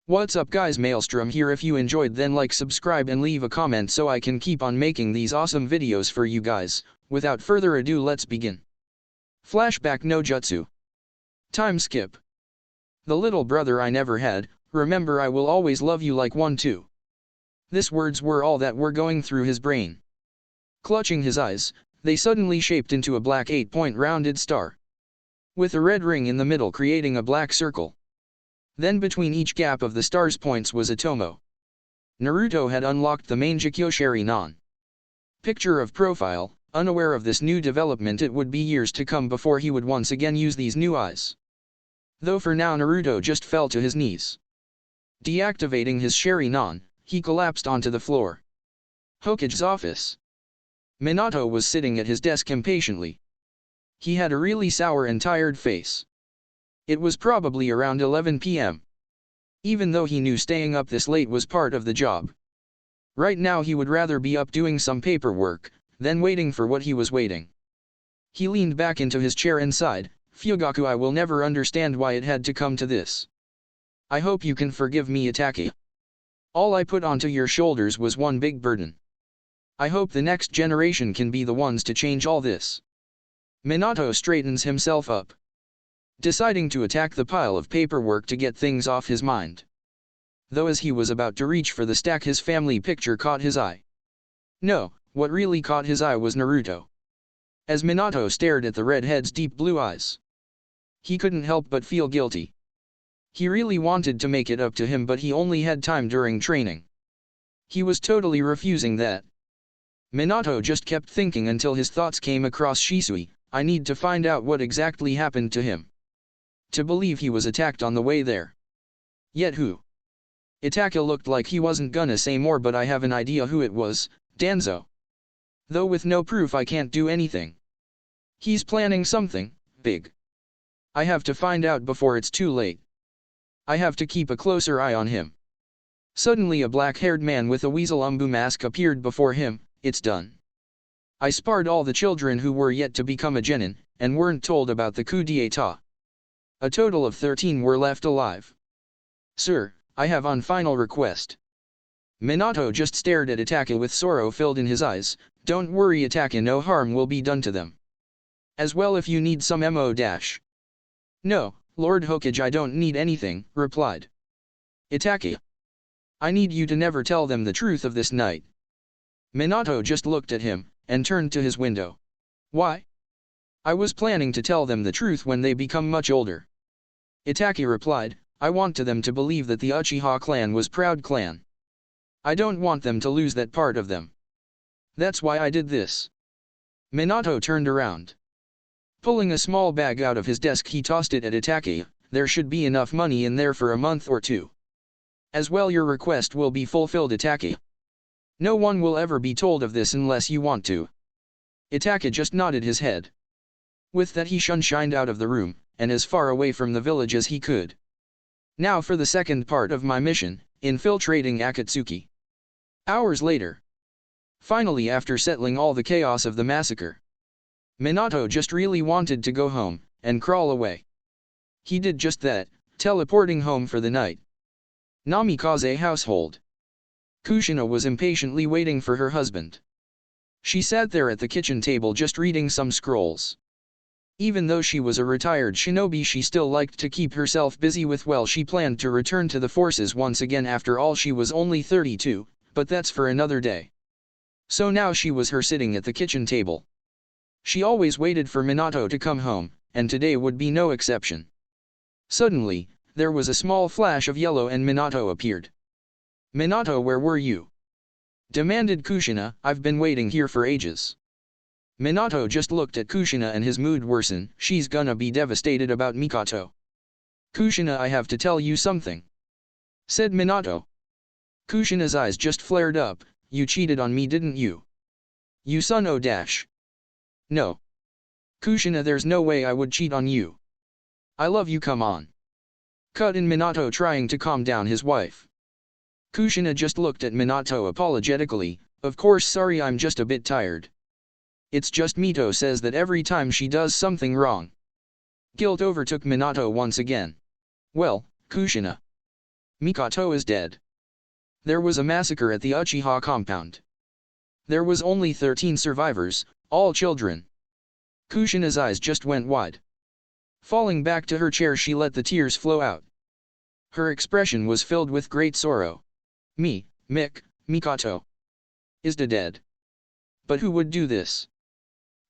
What's up guys, Maelstrom here. If you enjoyed, then like, subscribe and leave a comment so I can keep on making these awesome videos for you guys. Without further ado, let's begin. Flashback no jutsu. Time skip. The little brother I never had, remember I will always love you like one too. These words were all that were going through his brain. Clutching his eyes, they suddenly shaped into a black 8-point rounded star, with a red ring in the middle creating a black circle. Then between each gap of the star's points was a tomo. Naruto had unlocked the main Jikyo Sharingan. Picture of profile. Unaware of this new development, it would be years to come before he would once again use these new eyes. Though for now Naruto just fell to his knees. Deactivating his Sharingan, he collapsed onto the floor. Hokage's office. Minato was sitting at his desk impatiently. He had a really sour and tired face. It was probably around 11 p.m. Even though he knew staying up this late was part of the job. Right now he would rather be up doing some paperwork than waiting for what he was waiting. He leaned back into his chair and sighed, "Fugaku, I will never understand why it had to come to this. I hope you can forgive me, Itachi. All I put onto your shoulders was one big burden. I hope the next generation can be the ones to change all this." Minato straightens himself up, deciding to attack the pile of paperwork to get things off his mind. Though as he was about to reach for the stack, his family picture caught his eye. No, what really caught his eye was Naruto. As Minato stared at the redhead's deep blue eyes, he couldn't help but feel guilty. He really wanted to make it up to him, but he only had time during training. He was totally refusing that. Minato just kept thinking until his thoughts came across Shisui. I need to find out what exactly happened to him. To believe he was attacked on the way there. Yet who? Itachi looked like he wasn't gonna say more, but I have an idea who it was. Danzo. Though with no proof I can't do anything. He's planning something big. I have to find out before it's too late. I have to keep a closer eye on him. Suddenly a black-haired man with a weasel umbu mask appeared before him. It's done. I sparred all the children who were yet to become a genin, and weren't told about the coup d'état. A total of 13 were left alive. Sir, I have one final request. Minato just stared at Itachi with sorrow filled in his eyes. Don't worry Itachi, no harm will be done to them. As well if you need some mo dash. No, Lord Hokage, I don't need anything, replied Itachi. I need you to never tell them the truth of this night. Minato just looked at him, and turned to his window. Why? I was planning to tell them the truth when they become much older. Itachi replied, I want them to believe that the Uchiha clan was proud clan. I don't want them to lose that part of them. That's why I did this. Minato turned around. Pulling a small bag out of his desk, he tossed it at Itachi. There should be enough money in there for a month or two. As well, your request will be fulfilled, Itachi. No one will ever be told of this unless you want to. Itachi just nodded his head. With that he shined out of the room, and as far away from the village as he could. Now for the second part of my mission, infiltrating Akatsuki. Hours later. Finally, after settling all the chaos of the massacre, Minato just really wanted to go home, and crawl away. He did just that, teleporting home for the night. Namikaze household. Kushina was impatiently waiting for her husband. She sat there at the kitchen table just reading some scrolls. Even though she was a retired shinobi, she still liked to keep herself busy with, well, she planned to return to the forces once again. After all, she was only 32, but that's for another day. So now she was sitting at the kitchen table. She always waited for Minato to come home, and today would be no exception. Suddenly, there was a small flash of yellow and Minato appeared. Minato, where were you? Demanded Kushina. I've been waiting here for ages. Minato just looked at Kushina and his mood worsened. She's gonna be devastated about Mikoto. Kushina, I have to tell you something, said Minato. Kushina's eyes just flared up. You cheated on me, didn't you? You son o dash. No. Kushina, there's no way I would cheat on you. I love you, come on. Cut in Minato trying to calm down his wife. Kushina just looked at Minato apologetically. Of course, sorry, I'm just a bit tired. It's just Mito says that every time she does something wrong, guilt overtook Minato once again. Well, Kushina, Minato is dead. There was a massacre at the Uchiha compound. There was only 13 survivors, all children. Kushina's eyes just went wide. Falling back to her chair, she let the tears flow out. Her expression was filled with great sorrow. Minato is dead. But who would do this?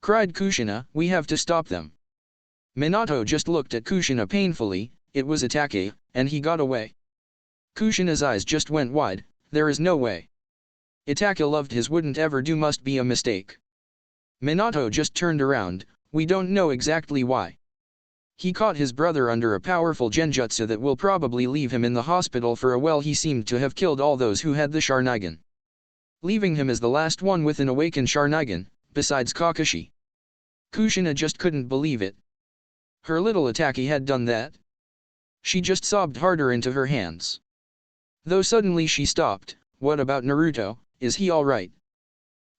Cried Kushina, we have to stop them. Minato just looked at Kushina painfully, it was Itachi, and he got away. Kushina's eyes just went wide, there is no way. Itachi loved his wouldn't ever do, must be a mistake. Minato just turned around, we don't know exactly why. He caught his brother under a powerful genjutsu that will probably leave him in the hospital for a while. He seemed to have killed all those who had the Sharingan, leaving him as the last one with an awakened Sharingan, besides Kakashi. Kushina just couldn't believe it. Her little Itachi had done that? She just sobbed harder into her hands. Though suddenly she stopped, what about Naruto, is he alright?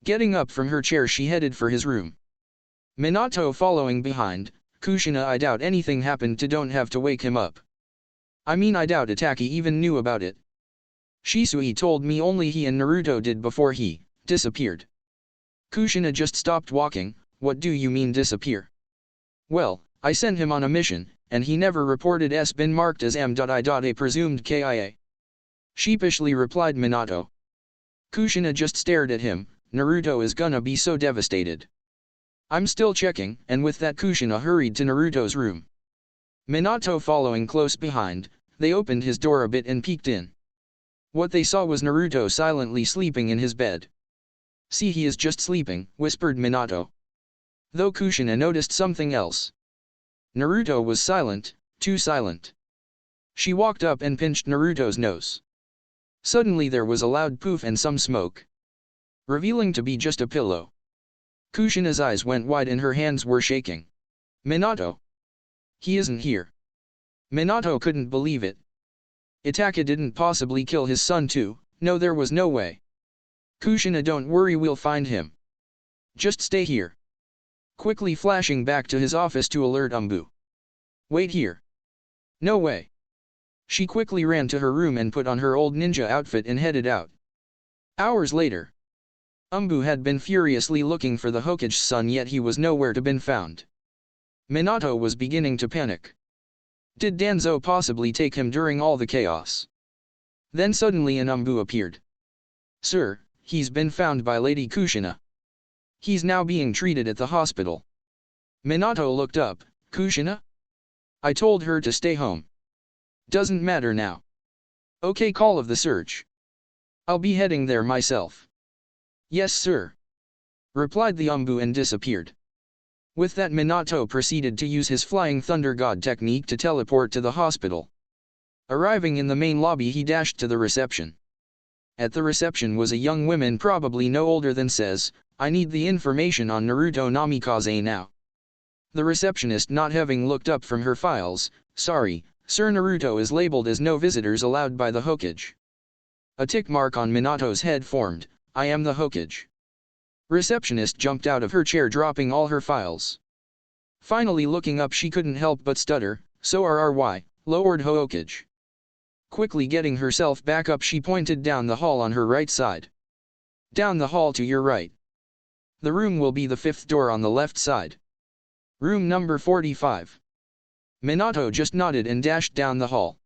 Getting up from her chair, she headed for his room. Minato following behind. Kushina, I doubt anything happened to don't have to wake him up. I mean, I doubt Itachi even knew about it. Shisui told me only he and Naruto did before he disappeared. Kushina just stopped walking, what do you mean disappear? Well, I sent him on a mission, and he never reported. S been marked as M.I.A presumed KIA. Sheepishly replied Minato. Kushina just stared at him, Naruto is gonna be so devastated. I'm still checking, and with that Kushina hurried to Naruto's room. Minato following close behind, they opened his door a bit and peeked in. What they saw was Naruto silently sleeping in his bed. See, he is just sleeping, whispered Minato. Though Kushina noticed something else. Naruto was silent, too silent. She walked up and pinched Naruto's nose. Suddenly there was a loud poof and some smoke, revealing to be just a pillow. Kushina's eyes went wide and her hands were shaking. Minato! He isn't here. Minato couldn't believe it. Itachi didn't possibly kill his son too, no, there was no way. Kushina, don't worry, we'll find him. Just stay here. Quickly flashing back to his office to alert Umbu. Wait here. No way. She quickly ran to her room and put on her old ninja outfit and headed out. Hours later. Umbu had been furiously looking for the Hokage's son, yet he was nowhere to be found. Minato was beginning to panic. Did Danzo possibly take him during all the chaos? Then suddenly an Umbu appeared. Sir, he's been found by Lady Kushina. He's now being treated at the hospital. Minato looked up, Kushina? I told her to stay home. Doesn't matter now. Okay, call of the search. I'll be heading there myself. Yes, sir. Replied the Umbu and disappeared. With that, Minato proceeded to use his Flying Thunder God technique to teleport to the hospital. Arriving in the main lobby, he dashed to the reception. At the reception was a young woman probably no older than says, I need the information on Naruto Namikaze now. The receptionist, not having looked up from her files, sorry, Sir, Naruto is labeled as no visitors allowed by the Hokage. A tick mark on Minato's head formed, I am the Hokage. Receptionist jumped out of her chair, dropping all her files. Finally looking up, she couldn't help but stutter, so RRY, Lord Hokage. Quickly getting herself back up, she pointed down the hall on her right side. Down the hall to your right. The room will be the 5th door on the left side. Room number 45. Minato just nodded and dashed down the hall.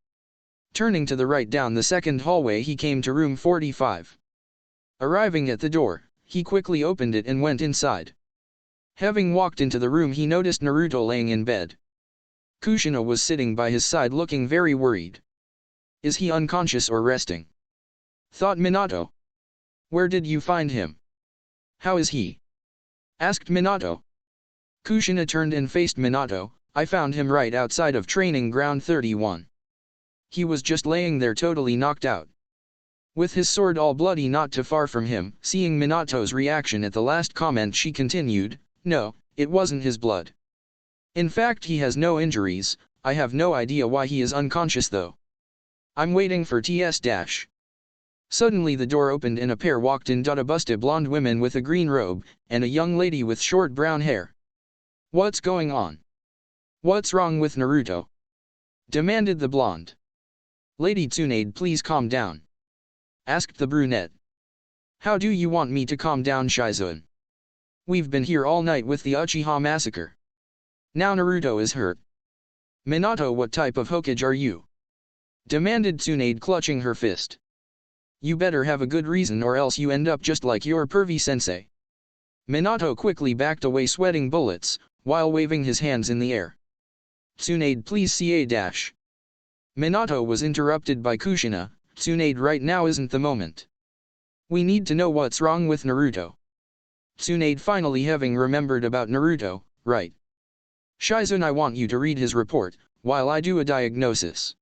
Turning to the right down the second hallway, he came to room 45. Arriving at the door, he quickly opened it and went inside. Having walked into the room, he noticed Naruto laying in bed. Kushina was sitting by his side looking very worried. Is he unconscious or resting? Thought Minato. Where did you find him? How is he? Asked Minato. Kushina turned and faced Minato, I found him right outside of training ground 31. He was just laying there totally knocked out. With his sword all bloody not too far from him. Seeing Minato's reaction at the last comment, she continued, no, it wasn't his blood. In fact, he has no injuries, I have no idea why he is unconscious though. I'm waiting for TS-. Suddenly the door opened and a pair walked in. A busty blonde woman with a green robe, and a young lady with short brown hair. What's going on? What's wrong with Naruto? Demanded the blonde. Lady Tsunade, please calm down, asked the brunette. How do you want me to calm down, Shizuan? We've been here all night with the Uchiha massacre. Now Naruto is hurt. Minato, what type of Hokage are you? Demanded Tsunade, clutching her fist. You better have a good reason or else you end up just like your pervy sensei. Minato quickly backed away, sweating bullets, while waving his hands in the air. Tsunade, please ca-. Minato was interrupted by Kushina. Tsunade, right now isn't the moment. We need to know what's wrong with Naruto. Tsunade, finally having remembered about Naruto, right. Shizuan, I want you to read his report, while I do a diagnosis.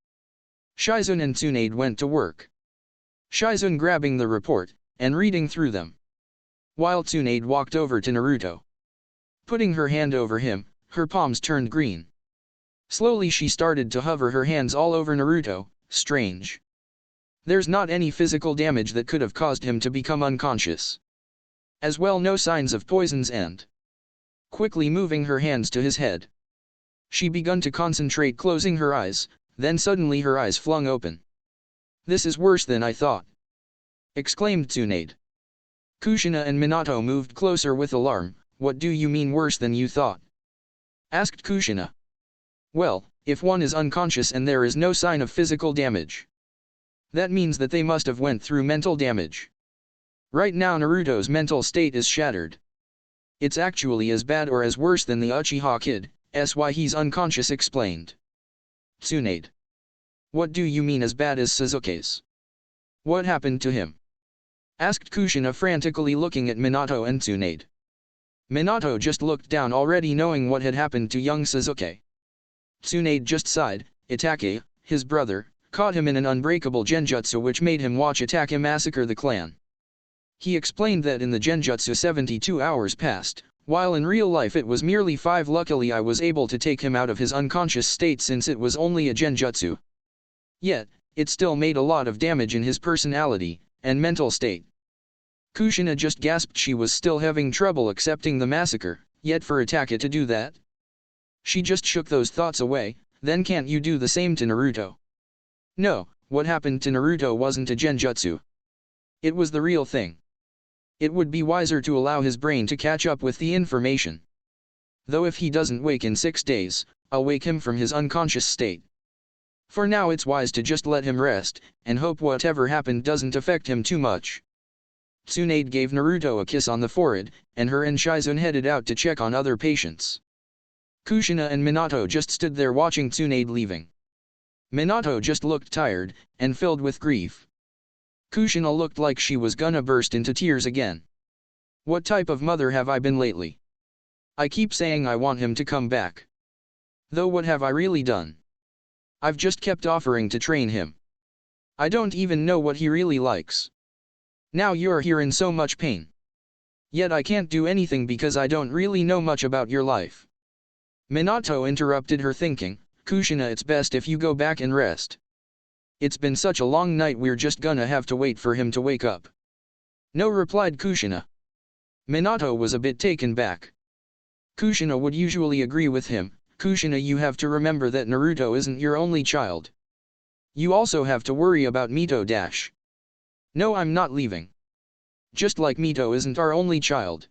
Shizuan and Tsunade went to work. Shizuan grabbing the report, and reading through them. While Tsunade walked over to Naruto. Putting her hand over him, her palms turned green. Slowly she started to hover her hands all over Naruto. Strange. There's not any physical damage that could have caused him to become unconscious. As well, no signs of poisons, and quickly moving her hands to his head. She begun to concentrate, closing her eyes, then suddenly her eyes flung open. This is worse than I thought, exclaimed Tsunade. Kushina and Minato moved closer with alarm. What do you mean worse than you thought? Asked Kushina. Well, if one is unconscious and there is no sign of physical damage, that means that they must have went through mental damage. Right now Naruto's mental state is shattered. It's actually as bad or as worse than the Uchiha kid, why he's unconscious, explained Tsunade. What do you mean as bad as Sasuke's? What happened to him? Asked Kushina, frantically looking at Minato and Tsunade. Minato just looked down, already knowing what had happened to young Sasuke. Tsunade just sighed. Itachi, his brother, caught him in an unbreakable genjutsu which made him watch Itachi massacre the clan. He explained that in the genjutsu 72 hours passed, while in real life it was merely 5. Luckily I was able to take him out of his unconscious state since it was only a genjutsu. Yet, it still made a lot of damage in his personality and mental state. Kushina just gasped. She was still having trouble accepting the massacre, yet for Itachi to do that? She just shook those thoughts away. Then can't you do the same to Naruto? No, what happened to Naruto wasn't a genjutsu. It was the real thing. It would be wiser to allow his brain to catch up with the information. Though if he doesn't wake in 6 days, I'll wake him from his unconscious state. For now it's wise to just let him rest, and hope whatever happened doesn't affect him too much. Tsunade gave Naruto a kiss on the forehead, and her and Shizuan headed out to check on other patients. Kushina and Minato just stood there watching Tsunade leaving. Minato just looked tired, and filled with grief. Kushina looked like she was gonna burst into tears again. What type of mother have I been lately? I keep saying I want him to come back. Though what have I really done? I've just kept offering to train him. I don't even know what he really likes. Now you're here in so much pain. Yet I can't do anything because I don't really know much about your life. Minato interrupted her, thinking, Kushina, it's best if you go back and rest. It's been such a long night, we're just gonna have to wait for him to wake up. No, replied Kushina. Minato was a bit taken back. Kushina would usually agree with him. Kushina, you have to remember that Naruto isn't your only child. You also have to worry about Mito dash. No, I'm not leaving. Just like Mito isn't our only child.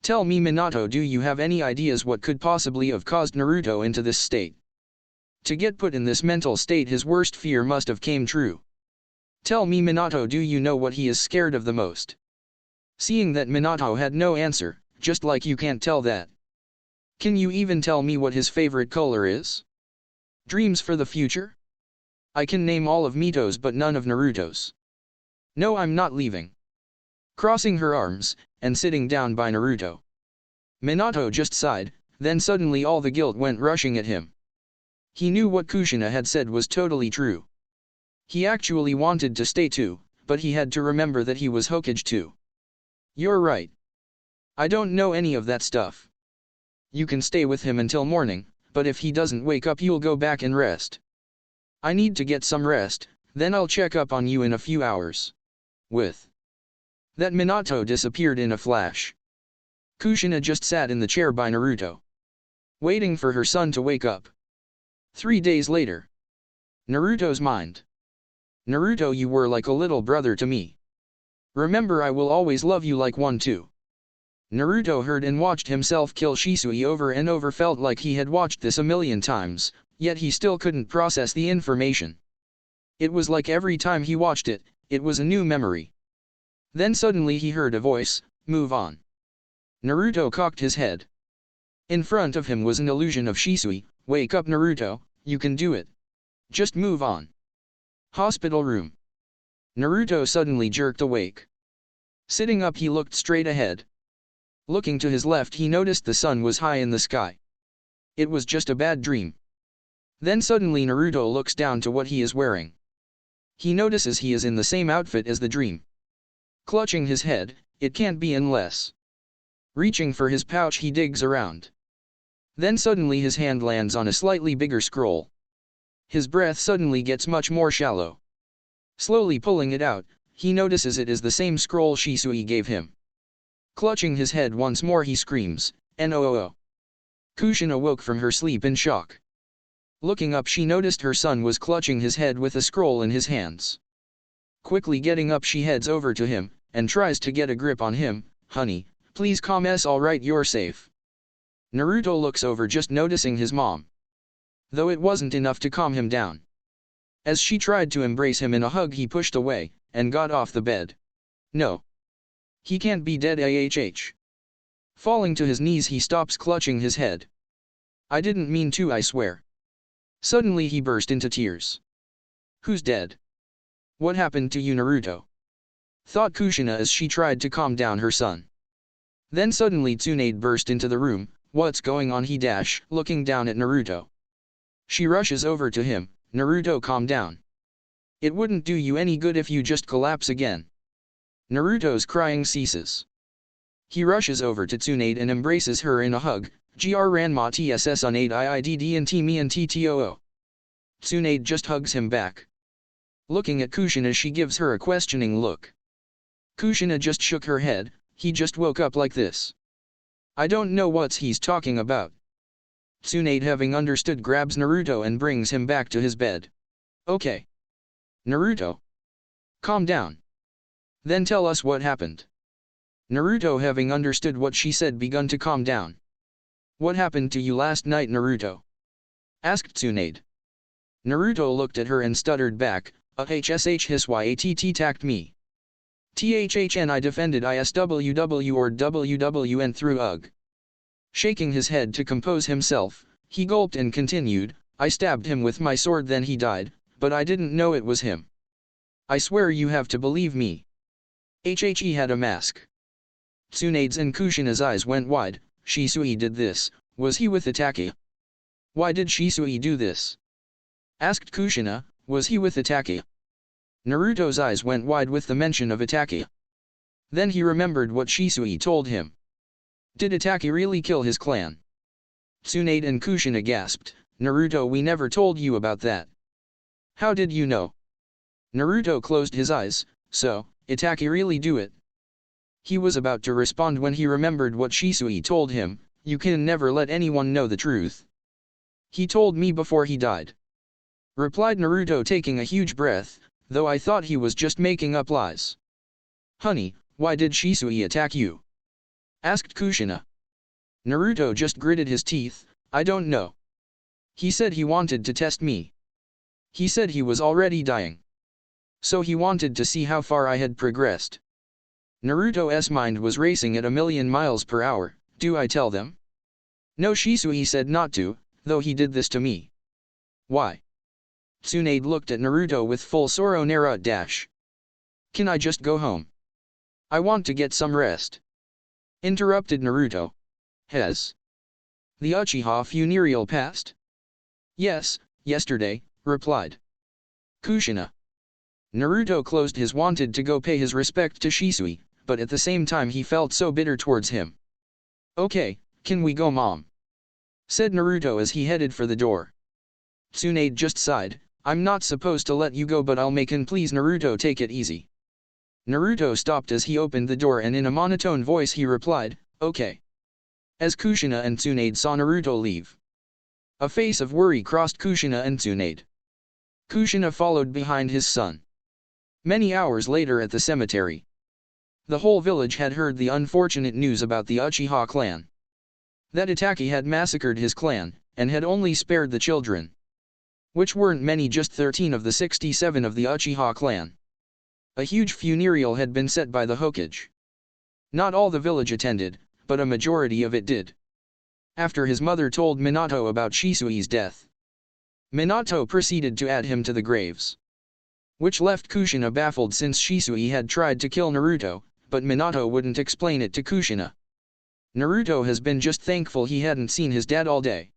Tell me, Minato, do you have any ideas what could possibly have caused Naruto into this state? To get put in this mental state, his worst fear must have came true. Tell me, Minato, do you know what he is scared of the most? Seeing that Minato had no answer, just like you can't tell that. Can you even tell me what his favorite color is? Dreams for the future? I can name all of Mito's but none of Naruto's. No, I'm not leaving. Crossing her arms, and sitting down by Naruto. Minato just sighed, then suddenly all the guilt went rushing at him. He knew what Kushina had said was totally true. He actually wanted to stay too, but he had to remember that he was Hokage too. You're right. I don't know any of that stuff. You can stay with him until morning, but if he doesn't wake up you'll go back and rest. I need to get some rest, then I'll check up on you in a few hours. With that, Minato disappeared in a flash. Kushina just sat in the chair by Naruto, waiting for her son to wake up. 3 days later. Naruto's mind. Naruto, you were like a little brother to me. Remember, I will always love you like one too. Naruto heard and watched himself kill Shisui over and over, felt like he had watched this a million times, yet he still couldn't process the information. It was like every time he watched it, it was a new memory. Then suddenly he heard a voice, "Move on." Naruto cocked his head. In front of him was an illusion of Shisui. "Wake up, Naruto, you can do it. Just move on." Hospital room. Naruto suddenly jerked awake. Sitting up, he looked straight ahead. Looking to his left, he noticed the sun was high in the sky. It was just a bad dream. Then suddenly Naruto looks down to what he is wearing. He notices he is in the same outfit as the dream. Clutching his head, it can't be unless. Reaching for his pouch, he digs around. Then suddenly his hand lands on a slightly bigger scroll. His breath suddenly gets much more shallow. Slowly pulling it out, he notices it is the same scroll Shisui gave him. Clutching his head once more, he screams, "No!" Kushina woke from her sleep in shock. Looking up, she noticed her son was clutching his head with a scroll in his hands. Quickly getting up, she heads over to him, and tries to get a grip on him. "Honey, please calm us, alright, you're safe." Naruto looks over, just noticing his mom. Though it wasn't enough to calm him down. As she tried to embrace him in a hug, he pushed away, and got off the bed. No. He can't be dead. Falling to his knees, he stops clutching his head. "I didn't mean to, I swear." Suddenly he burst into tears. "Who's dead? What happened to you, Naruto?" thought Kushina as she tried to calm down her son. Then suddenly Tsunade burst into the room. "What's going on?" he dash, looking down at Naruto. She rushes over to him. "Naruto, calm down. It wouldn't do you any good if you just collapse again." Naruto's crying ceases. He rushes over to Tsunade and embraces her in a hug. "Gr Ranma tss unade iidd and t me and ttoo." Tsunade just hugs him back. Looking at Kushina, she gives her a questioning look. Kushina just shook her head. "He just woke up like this. I don't know what he's talking about." Tsunade, having understood, grabs Naruto and brings him back to his bed. "Okay. Naruto, calm down. Then tell us what happened." Naruto, having understood what she said, begun to calm down. "What happened to you last night, Naruto?" asked Tsunade. Naruto looked at her and stuttered back, "Hsh hysyatt tacked me. Thhn I defended isww or wwn through ugh." Shaking his head to compose himself, he gulped and continued, "I stabbed him with my sword, then he died, but I didn't know it was him. I swear you have to believe me. He had a mask." Tsunade's and Kushina's eyes went wide. "Shisui did this, was he with Itachi?" "Why did Shisui do this?" asked Kushina. "Was he with Itachi?" Naruto's eyes went wide with the mention of Itachi. Then he remembered what Shisui told him. Did Itachi really kill his clan? Tsunade and Kushina gasped. "Naruto, we never told you about that." "How did you know?" Naruto closed his eyes. "So, Itachi really do it?" He was about to respond when he remembered what Shisui told him. "You can never let anyone know the truth. He told me before he died," replied Naruto, taking a huge breath, "though I thought he was just making up lies." "Honey, why did Shisui attack you?" asked Kushina. Naruto just gritted his teeth. "I don't know. He said he wanted to test me. He said he was already dying. So he wanted to see how far I had progressed." Naruto's mind was racing at 1,000,000 miles per hour. "Do I tell them?" "No, Shisui said not to, though he did this to me." "Why?" Tsunade looked at Naruto with full sorrow. "Naruto dash. Can I just go home? I want to get some rest," interrupted Naruto. "Has the Uchiha funeral passed?" "Yes, yesterday," replied Kushina. Naruto closed his wanted to go pay his respect to Shisui, but at the same time he felt so bitter towards him. "Okay, can we go, Mom?" said Naruto as he headed for the door. Tsunade just sighed. "I'm not supposed to let you go, but I'll make an please, Naruto, take it easy." Naruto stopped as he opened the door and in a monotone voice he replied, "Okay." As Kushina and Tsunade saw Naruto leave, a face of worry crossed Kushina and Tsunade. Kushina followed behind his son. Many hours later at the cemetery, the whole village had heard the unfortunate news about the Uchiha clan. That Itachi had massacred his clan, and had only spared the children. Which weren't many, just 13 of the 67 of the Uchiha clan. A huge funeral had been set by the Hokage. Not all the village attended, but a majority of it did. After his mother told Minato about Shisui's death, Minato proceeded to add him to the graves. Which left Kushina baffled, since Shisui had tried to kill Naruto, but Minato wouldn't explain it to Kushina. Naruto has been just thankful he hadn't seen his dad all day.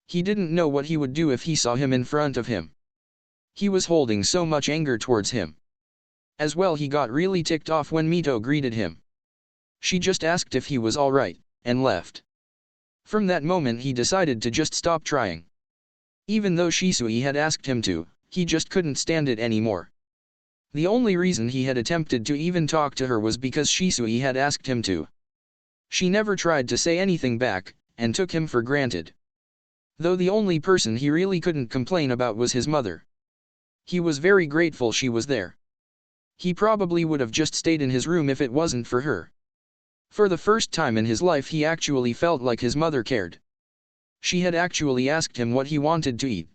He didn't know what he would do if he saw him in front of him. He was holding so much anger towards him. As well, he got really ticked off when Mito greeted him. She just asked if he was alright, and left. From that moment he decided to just stop trying. Even though Shisui had asked him to, he just couldn't stand it anymore. The only reason he had attempted to even talk to her was because Shisui had asked him to. She never tried to say anything back, and took him for granted. Though the only person he really couldn't complain about was his mother. He was very grateful she was there. He probably would have just stayed in his room if it wasn't for her. For the first time in his life he actually felt like his mother cared. She had actually asked him what he wanted to eat.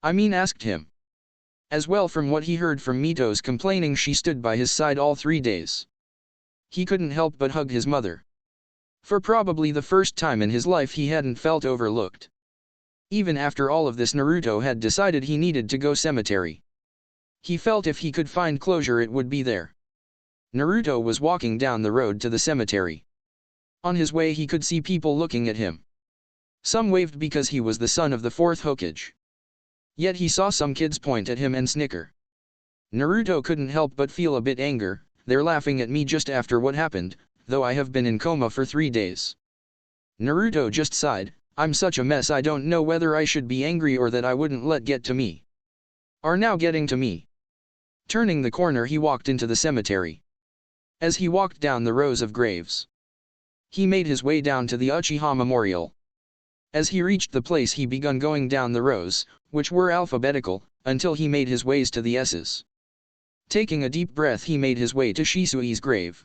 I mean, asked him. As well, from what he heard from Mito's complaining, she stood by his side all 3 days. He couldn't help but hug his mother. For probably the first time in his life he hadn't felt overlooked. Even after all of this, Naruto had decided he needed to go cemetery. He felt if he could find closure it would be there. Naruto was walking down the road to the cemetery. On his way he could see people looking at him. Some waved because he was the son of the 4th Hokage. Yet he saw some kids point at him and snicker. Naruto couldn't help but feel a bit anger. They're laughing at me just after what happened, though I have been in coma for 3 days. Naruto just sighed. I'm such a mess, I don't know whether I should be angry or that I wouldn't let get to me. Are now getting to me. Turning the corner he walked into the cemetery. As he walked down the rows of graves, he made his way down to the Uchiha Memorial. As he reached the place he began going down the rows, which were alphabetical, until he made his ways to the S's. Taking a deep breath he made his way to Shisui's grave.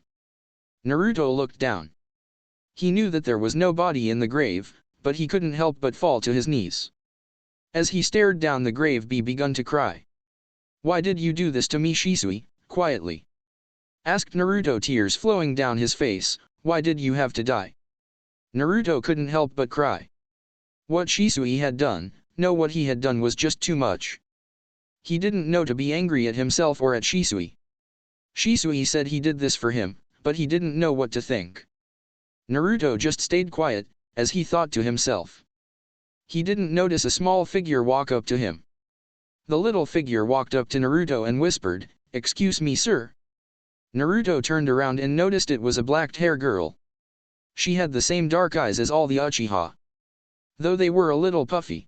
Naruto looked down. He knew that there was no body in the grave, but he couldn't help but fall to his knees. As he stared down the grave he began to cry. Why did you do this to me, Shisui? Quietly asked Naruto, tears flowing down his face. Why did you have to die? Naruto couldn't help but cry. What Shisui had done, what he had done was just too much. He didn't know to be angry at himself or at Shisui. Shisui said he did this for him, but he didn't know what to think. Naruto just stayed quiet, as he thought to himself. He didn't notice a small figure walk up to him. The little figure walked up to Naruto and whispered, "Excuse me, sir." Naruto turned around and noticed it was a black-haired girl. She had the same dark eyes as all the Uchiha, though they were a little puffy.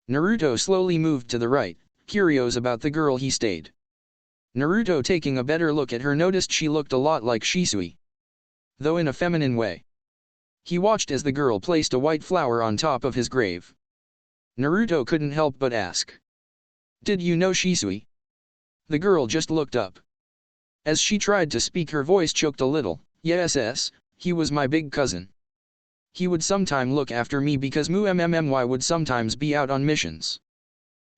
Naruto slowly moved to the right, curious about the girl. He stayed. Naruto, taking a better look at her, noticed she looked a lot like Shisui, though in a feminine way. He watched as the girl placed a white flower on top of his grave. Naruto couldn't help but ask, "Did you know Shisui?" The girl just looked up. As she tried to speak her voice choked a little. Yes, he was my big cousin. He would sometime look after me because MMMY would sometimes be out on missions.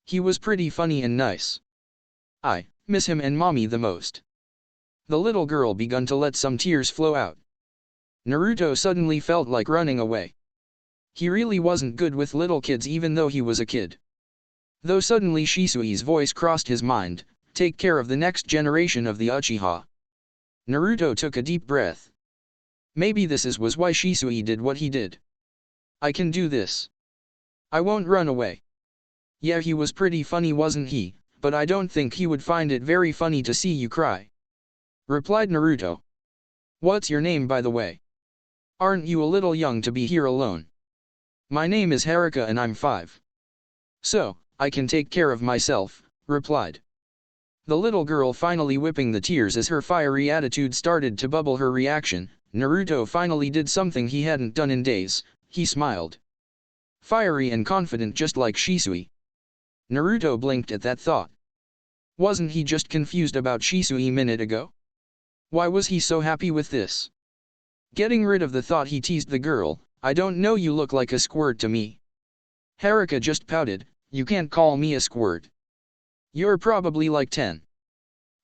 He was pretty funny and nice. I miss him and mommy the most." The little girl began to let some tears flow out. Naruto suddenly felt like running away. He really wasn't good with little kids even though he was a kid. Though suddenly Shisui's voice crossed his mind, "Take care of the next generation of the Uchiha." Naruto took a deep breath. Maybe this was why Shisui did what he did. I can do this. I won't run away. Yeah, he was pretty funny, wasn't he? But I don't think he would find it very funny to see you cry," replied Naruto. "What's your name, by the way? Aren't you a little young to be here alone?" "My name is Haruka and I'm 5. So, I can take care of myself," replied the little girl, finally whipping the tears as her fiery attitude started to bubble her reaction. Naruto finally did something he hadn't done in days. He smiled. Fiery and confident, just like Shisui. Naruto blinked at that thought. Wasn't he just confused about Shisui a minute ago? Why was he so happy with this? Getting rid of the thought, he teased the girl, I don't know, you look like a squirt to me. Haruka just pouted, you can't call me a squirt. You're probably like 10.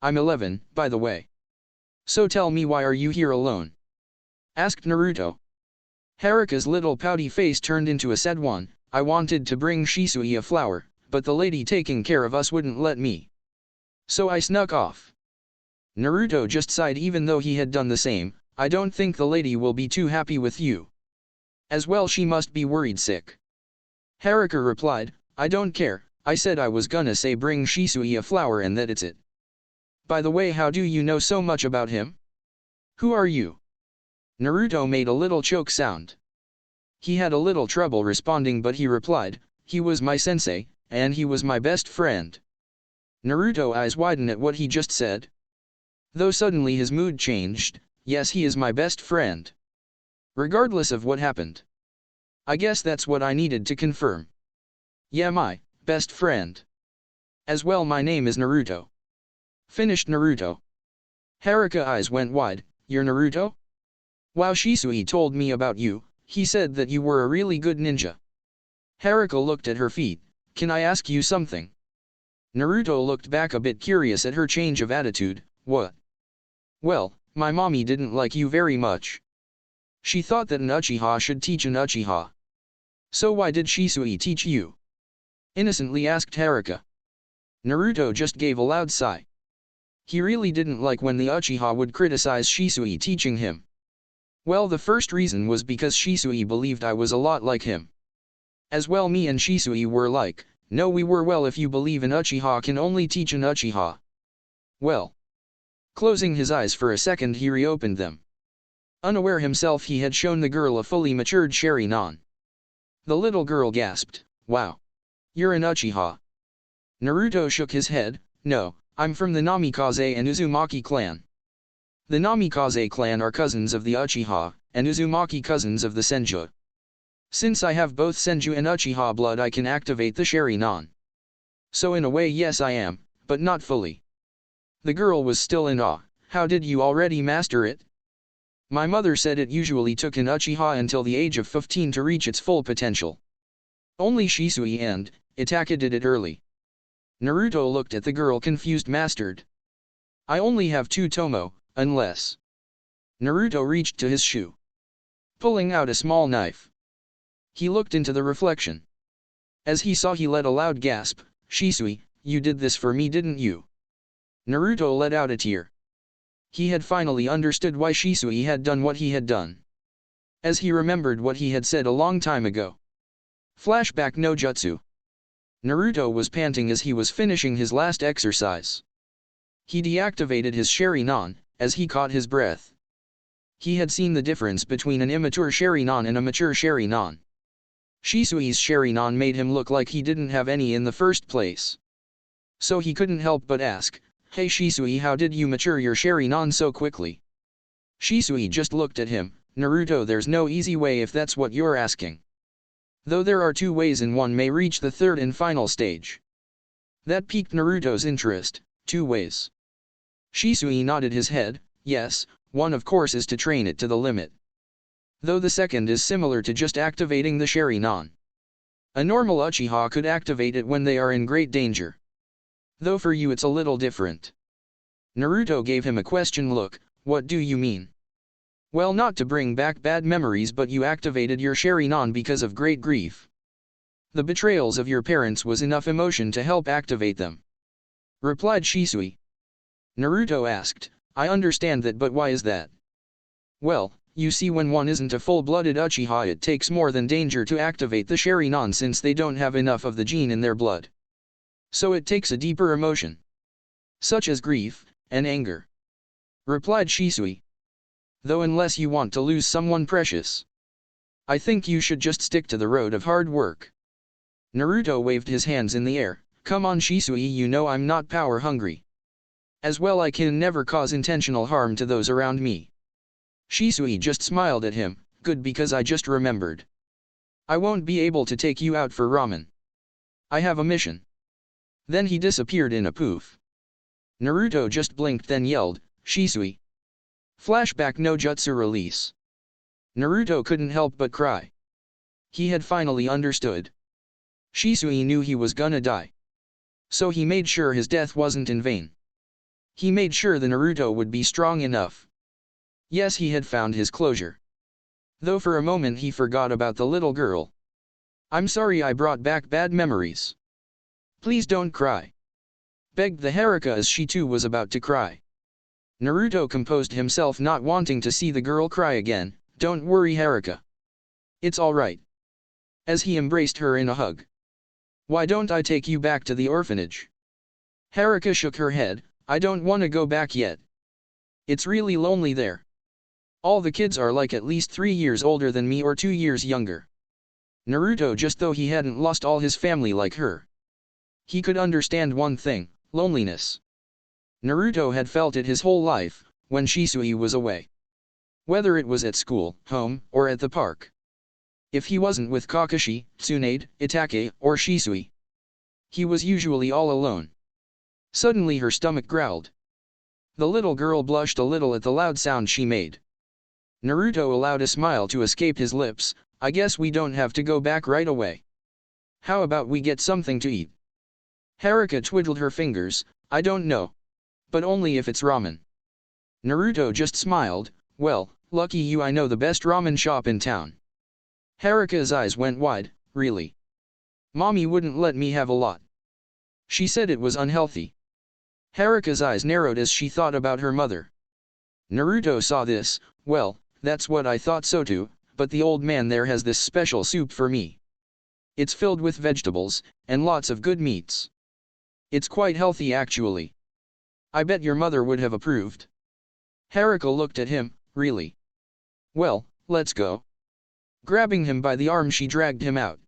I'm 11, by the way. So tell me, why are you here alone? Asked Naruto. Haruka's little pouty face turned into a sad one. I wanted to bring Shisui a flower, but the lady taking care of us wouldn't let me. So I snuck off. Naruto just sighed, even though he had done the same. I don't think the lady will be too happy with you. As well, she must be worried sick. Haruka replied, I don't care, I said I was gonna say bring Shisui a flower and that it's it. By the way, how do you know so much about him? Who are you? Naruto made a little choke sound. He had a little trouble responding, but he replied, he was my sensei, and he was my best friend. Naruto's eyes widened at what he just said. Though suddenly his mood changed, yes, he is my best friend. Regardless of what happened. I guess that's what I needed to confirm. Yeah, my best friend. As well, my name is Naruto. Finished Naruto. Haruka's eyes went wide, you're Naruto? Wow, Shisui told me about you, he said that you were a really good ninja. Haruka looked at her feet, can I ask you something? Naruto looked back a bit curious at her change of attitude, what? Well, my mommy didn't like you very much. She thought that an Uchiha should teach an Uchiha. So why did Shisui teach you? Innocently asked Haruka. Naruto just gave a loud sigh. He really didn't like when the Uchiha would criticize Shisui teaching him. Well, the first reason was because Shisui believed I was a lot like him. As well, me and Shisui were like, no, we were, well, if you believe an Uchiha can only teach an Uchiha. Well. Closing his eyes for a second, he reopened them. Unaware himself, he had shown the girl a fully matured Sharingan. The little girl gasped, wow. You're an Uchiha. Naruto shook his head, no, I'm from the Namikaze and Uzumaki clan. The Namikaze clan are cousins of the Uchiha, and Uzumaki cousins of the Senju. Since I have both Senju and Uchiha blood, I can activate the Sharingan. So in a way, yes, I am, but not fully. The girl was still in awe. How did you already master it? My mother said it usually took an Uchiha until the age of 15 to reach its full potential. Only Shisui and Itachi did it early. Naruto looked at the girl confused. Mastered. I only have 2 tomo, unless. Naruto reached to his shoe. Pulling out a small knife. He looked into the reflection. As he saw, he let a loud gasp, Shisui, you did this for me, didn't you? Naruto let out a tear. He had finally understood why Shisui had done what he had done. As he remembered what he had said a long time ago. Flashback no jutsu. Naruto was panting as he was finishing his last exercise. He deactivated his Sharingan, as he caught his breath. He had seen the difference between an immature Sharingan and a mature Sharingan. Shisui's Sharingan made him look like he didn't have any in the first place. So he couldn't help but ask, hey Shisui, how did you mature your Sharingan so quickly? Shisui just looked at him, Naruto, there's no easy way if that's what you're asking. Though there are 2 ways and one may reach the third and final stage. That piqued Naruto's interest, 2 ways. Shisui nodded his head, yes, one of course is to train it to the limit. Though the second is similar to just activating the Sharingan. A normal Uchiha could activate it when they are in great danger. Though for you it's a little different. Naruto gave him a question look, what do you mean? Well, not to bring back bad memories, but you activated your Sharingan because of great grief. The betrayals of your parents was enough emotion to help activate them. Replied Shisui. Naruto asked, I understand that, but why is that? Well, you see, when one isn't a full-blooded Uchiha, it takes more than danger to activate the Sharingan since they don't have enough of the gene in their blood. So it takes a deeper emotion. Such as grief and anger. Replied Shisui. Though unless you want to lose someone precious, I think you should just stick to the road of hard work. Naruto waved his hands in the air, come on Shisui, you know I'm not power hungry. As well, I can never cause intentional harm to those around me. Shisui just smiled at him, good, because I just remembered. I won't be able to take you out for ramen. I have a mission. Then he disappeared in a poof. Naruto just blinked then yelled, Shisui. Flashback no jutsu release. Naruto couldn't help but cry. He had finally understood. Shisui knew he was gonna die. So he made sure his death wasn't in vain. He made sure the Naruto would be strong enough. Yes, he had found his closure. Though for a moment he forgot about the little girl. I'm sorry I brought back bad memories. Please don't cry. Begged the Haruka as she too was about to cry. Naruto composed himself, not wanting to see the girl cry again. Don't worry Haruka. It's alright. As he embraced her in a hug. Why don't I take you back to the orphanage? Haruka shook her head. I don't want to go back yet. It's really lonely there. All the kids are like at least 3 years older than me or 2 years younger. Naruto, just though he hadn't lost all his family like her. He could understand one thing, loneliness. Naruto had felt it his whole life, when Shisui was away. Whether it was at school, home, or at the park. If he wasn't with Kakashi, Tsunade, Itachi, or Shisui, he was usually all alone. Suddenly her stomach growled. The little girl blushed a little at the loud sound she made. Naruto allowed a smile to escape his lips. I guess we don't have to go back right away. How about we get something to eat? Haruka twiddled her fingers. I don't know. But only if it's ramen. Naruto just smiled. Well, lucky you, I know the best ramen shop in town. Haruka's eyes went wide. Really? Mommy wouldn't let me have a lot. She said it was unhealthy. Haruka's eyes narrowed as she thought about her mother. Naruto saw this. Well, that's what I thought so too, but the old man there has this special soup for me. It's filled with vegetables, and lots of good meats. It's quite healthy actually. I bet your mother would have approved. Haruka looked at him. Really? Well, let's go. Grabbing him by the arm she dragged him out.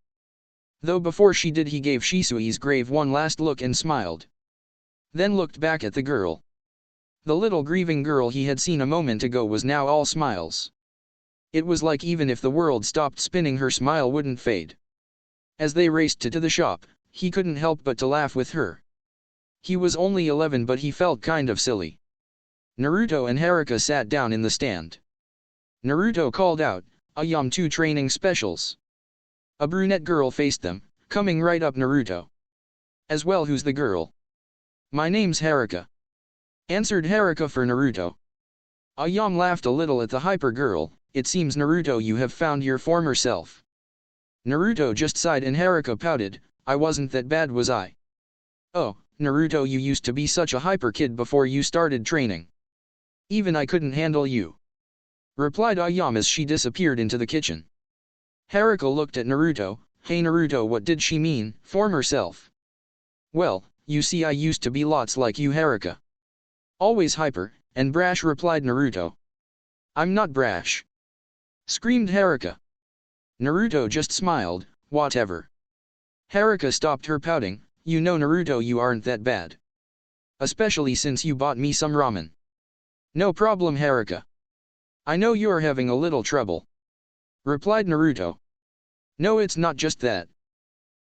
Though before she did he gave Shisui's grave one last look and smiled. Then looked back at the girl. The little grieving girl he had seen a moment ago was now all smiles. It was like even if the world stopped spinning her smile wouldn't fade. As they raced to the shop, he couldn't help but to laugh with her. He was only 11 but he felt kind of silly. Naruto and Haruka sat down in the stand. Naruto called out, Ayam 2 training specials. A brunette girl faced them, coming right up Naruto. As well, who's the girl? My name's Haruka. Answered Haruka for Naruto. Ayam laughed a little at the hyper girl. It seems Naruto you have found your former self. Naruto just sighed and Haruka pouted. I wasn't that bad, was I? Oh, Naruto, you used to be such a hyper kid before you started training. Even I couldn't handle you. Replied Ayam as she disappeared into the kitchen. Haruka looked at Naruto. Hey Naruto, what did she mean, former self? Well, you see I used to be lots like you Haruka. Always hyper, and brash, replied Naruto. I'm not brash. Screamed Haruka. Naruto just smiled. Whatever. Haruka stopped her pouting. You know Naruto, you aren't that bad. Especially since you bought me some ramen. No problem Haruka. I know you're having a little trouble. Replied Naruto. No, it's not just that.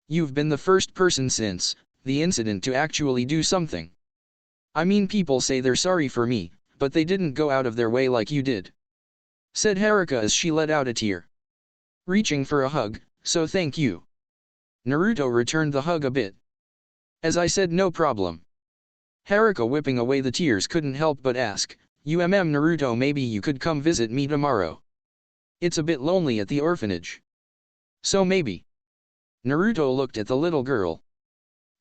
You've been the first person since the incident to actually do something. I mean, people say they're sorry for me, but they didn't go out of their way like you did. Said Haruka as she let out a tear. Reaching for a hug, so thank you. Naruto returned the hug a bit. As I said, no problem. Haruka, whipping away the tears, couldn't help but ask, Naruto, maybe you could come visit me tomorrow. It's a bit lonely at the orphanage. So maybe. Naruto looked at the little girl.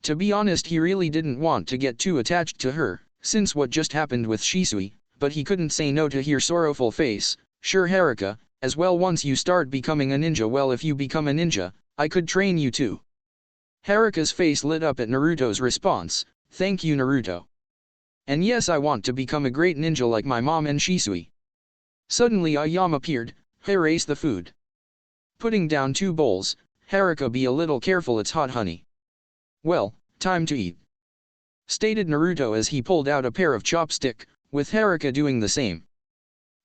To be honest, he really didn't want to get too attached to her, since what just happened with Shisui, but he couldn't say no to her sorrowful face. Sure Haruka, as well, once you start becoming a ninja, well, if you become a ninja, I could train you too. Haruka's face lit up at Naruto's response. Thank you Naruto. And yes, I want to become a great ninja like my mom and Shisui. Suddenly Ayam appeared. Hey, race the food. Putting down 2 bowls, Haruka, be a little careful, it's hot honey. Well, time to eat. Stated Naruto as he pulled out a pair of chopstick, with Haruka doing the same.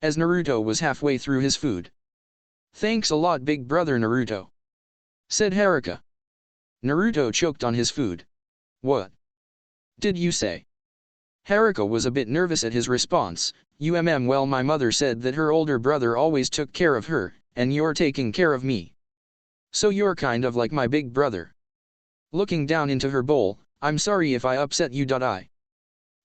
As Naruto was halfway through his food. Thanks a lot big brother Naruto. Said Haruka. Naruto choked on his food. What did you say? Haruka was a bit nervous at his response. Well, my mother said that her older brother always took care of her, and you're taking care of me. So you're kind of like my big brother. Looking down into her bowl, I'm sorry if I upset you.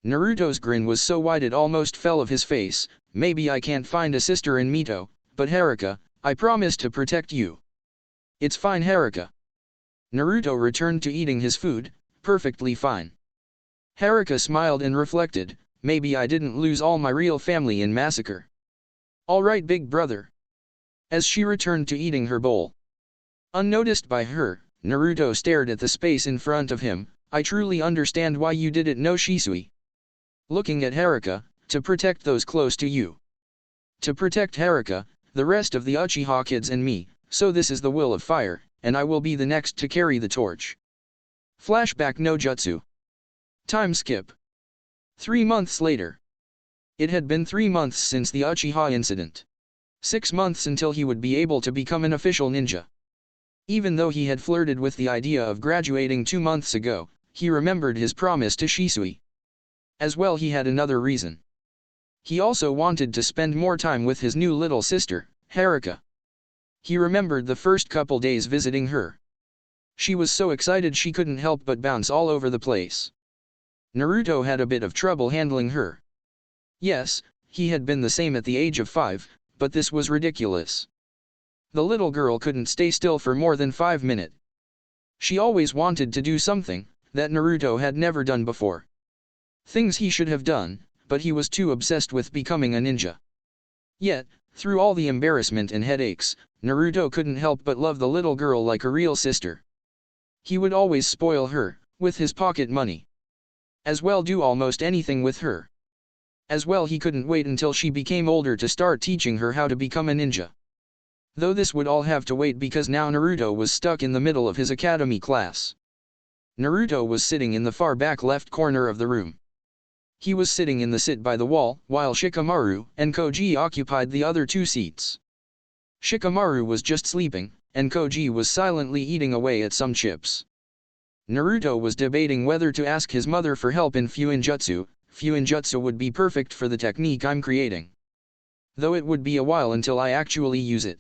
Naruto's grin was so wide it almost fell off his face. Maybe I can't find a sister in Mito, but Haruka, I promise to protect you. It's fine, Haruka. Naruto returned to eating his food, perfectly fine. Haruka smiled and reflected, maybe I didn't lose all my real family in massacre. Alright, big brother. As she returned to eating her bowl. Unnoticed by her, Naruto stared at the space in front of him. I truly understand why you did it, no Shisui. Looking at Haruka, to protect those close to you. To protect Haruka, the rest of the Uchiha kids and me, so this is the will of fire, and I will be the next to carry the torch. Flashback no jutsu. Time skip. 3 months later. It had been 3 months since the Uchiha incident. 6 months until he would be able to become an official ninja. Even though he had flirted with the idea of graduating 2 months ago, he remembered his promise to Shisui. As well, he had another reason. He also wanted to spend more time with his new little sister, Haruka. He remembered the first couple days visiting her. She was so excited she couldn't help but bounce all over the place. Naruto had a bit of trouble handling her. Yes, he had been the same at the age of 5, but this was ridiculous. The little girl couldn't stay still for more than 5 minutes. She always wanted to do something that Naruto had never done before. Things he should have done, but he was too obsessed with becoming a ninja. Yet, through all the embarrassment and headaches, Naruto couldn't help but love the little girl like a real sister. He would always spoil her, with his pocket money. As well, do almost anything with her. As well, he couldn't wait until she became older to start teaching her how to become a ninja. Though this would all have to wait because now Naruto was stuck in the middle of his academy class. Naruto was sitting in the far back left corner of the room. He was sitting in the sit by the wall, while Shikamaru and Koji occupied the other 2 seats. Shikamaru was just sleeping, and Koji was silently eating away at some chips. Naruto was debating whether to ask his mother for help in Fuinjutsu. Fuinjutsu would be perfect for the technique I'm creating. Though it would be a while until I actually use it.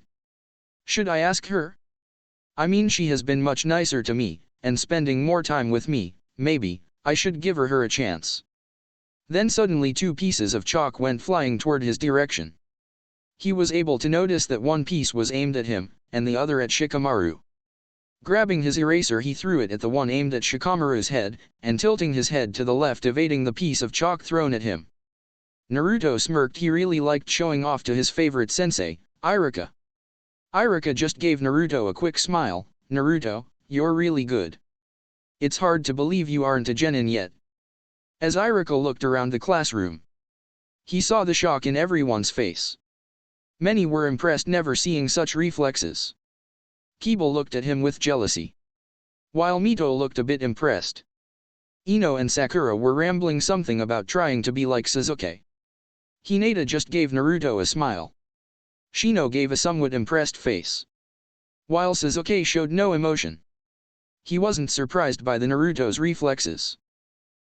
Should I ask her? I mean, she has been much nicer to me, and spending more time with me. Maybe I should give her a chance. Then suddenly 2 pieces of chalk went flying toward his direction. He was able to notice that one piece was aimed at him, and the other at Shikamaru. Grabbing his eraser, he threw it at the one aimed at Shikamaru's head, and tilting his head to the left, evading the piece of chalk thrown at him. Naruto smirked. He really liked showing off to his favorite sensei, Iruka. Iruka just gave Naruto a quick smile. Naruto, you're really good. It's hard to believe you aren't a genin yet. As Iruka looked around the classroom, he saw the shock in everyone's face. Many were impressed, never seeing such reflexes. Kiba looked at him with jealousy, while Mito looked a bit impressed. Ino and Sakura were rambling something about trying to be like Sasuke. Hinata just gave Naruto a smile. Shino gave a somewhat impressed face, while Sasuke showed no emotion. He wasn't surprised by the Naruto's reflexes.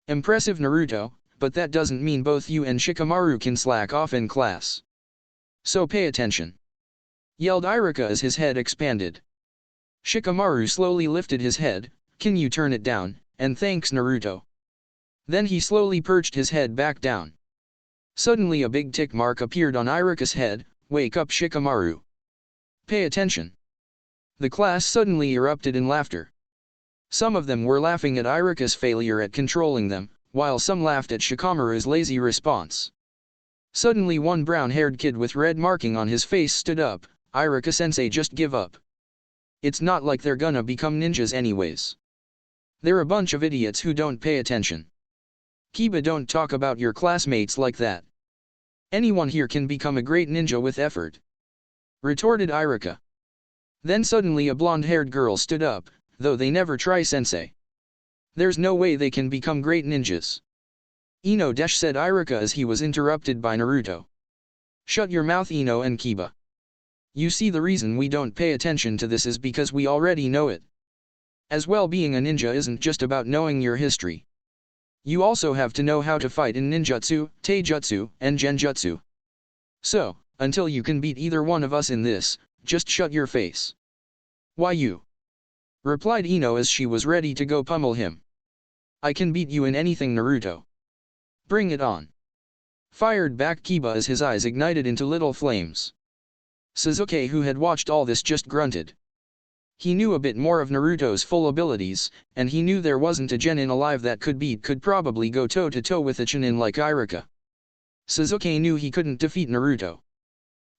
Impressive, Naruto, but that doesn't mean both you and Shikamaru can slack off in class. So pay attention, yelled Iruka as his head expanded. Shikamaru slowly lifted his head. Can you turn it down? And thanks, Naruto. Then he slowly perched his head back down. Suddenly a big tick mark appeared on Iruka's head. Wake up, Shikamaru. Pay attention. The class suddenly erupted in laughter. Some of them were laughing at Iruka's failure at controlling them, while some laughed at Shikamaru's lazy response. Suddenly one brown-haired kid with red marking on his face stood up. Iruka-sensei, just give up. It's not like they're gonna become ninjas anyways. They're a bunch of idiots who don't pay attention. Kiba, don't talk about your classmates like that. Anyone here can become a great ninja with effort, retorted Iruka. Then suddenly a blonde-haired girl stood up. Though they never try, sensei. There's no way they can become great ninjas. Ino said Iruka as he was interrupted by Naruto. Shut your mouth, Ino and Kiba. You see, the reason we don't pay attention to this is because we already know it. As well, being a ninja isn't just about knowing your history. You also have to know how to fight in ninjutsu, taijutsu, and genjutsu. So, until you can beat either one of us in this, just shut your face. Why you? Replied Ino as she was ready to go pummel him. I can beat you in anything, Naruto. Bring it on. Fired back Kiba as his eyes ignited into little flames. Sasuke, who had watched all this, just grunted. He knew a bit more of Naruto's full abilities, and he knew there wasn't a genin alive that could probably go toe-to-toe with a chunin like Iruka. Sasuke knew he couldn't defeat Naruto.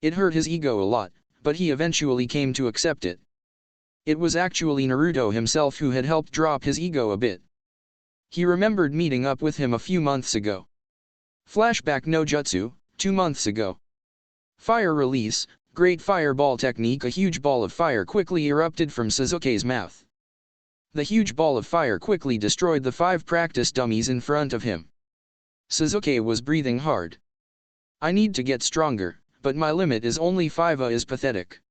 It hurt his ego a lot, but he eventually came to accept it. It was actually Naruto himself who had helped drop his ego a bit. He remembered meeting up with him a few months ago. Flashback no jutsu, 2 months ago. Fire release. Great fireball technique. A huge ball of fire quickly erupted from Sasuke's mouth. The huge ball of fire quickly destroyed the 5 practice dummies in front of him. Sasuke was breathing hard. I need to get stronger, but my limit is only 5. Is pathetic.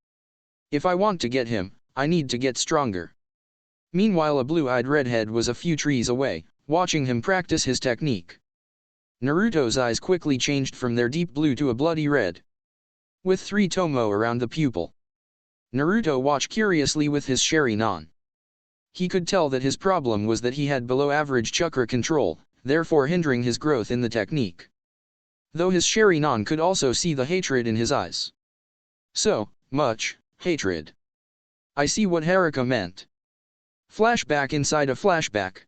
If I want to get him, I need to get stronger. Meanwhile, a blue-eyed redhead was a few trees away, watching him practice his technique. Naruto's eyes quickly changed from their deep blue to a bloody red, with 3 tomo around the pupil. Naruto watched curiously with his Sharingan. He could tell that his problem was that he had below-average chakra control, therefore hindering his growth in the technique. Though his Sharingan could also see the hatred in his eyes. So much hatred. I see what Haruka meant. Flashback inside a flashback.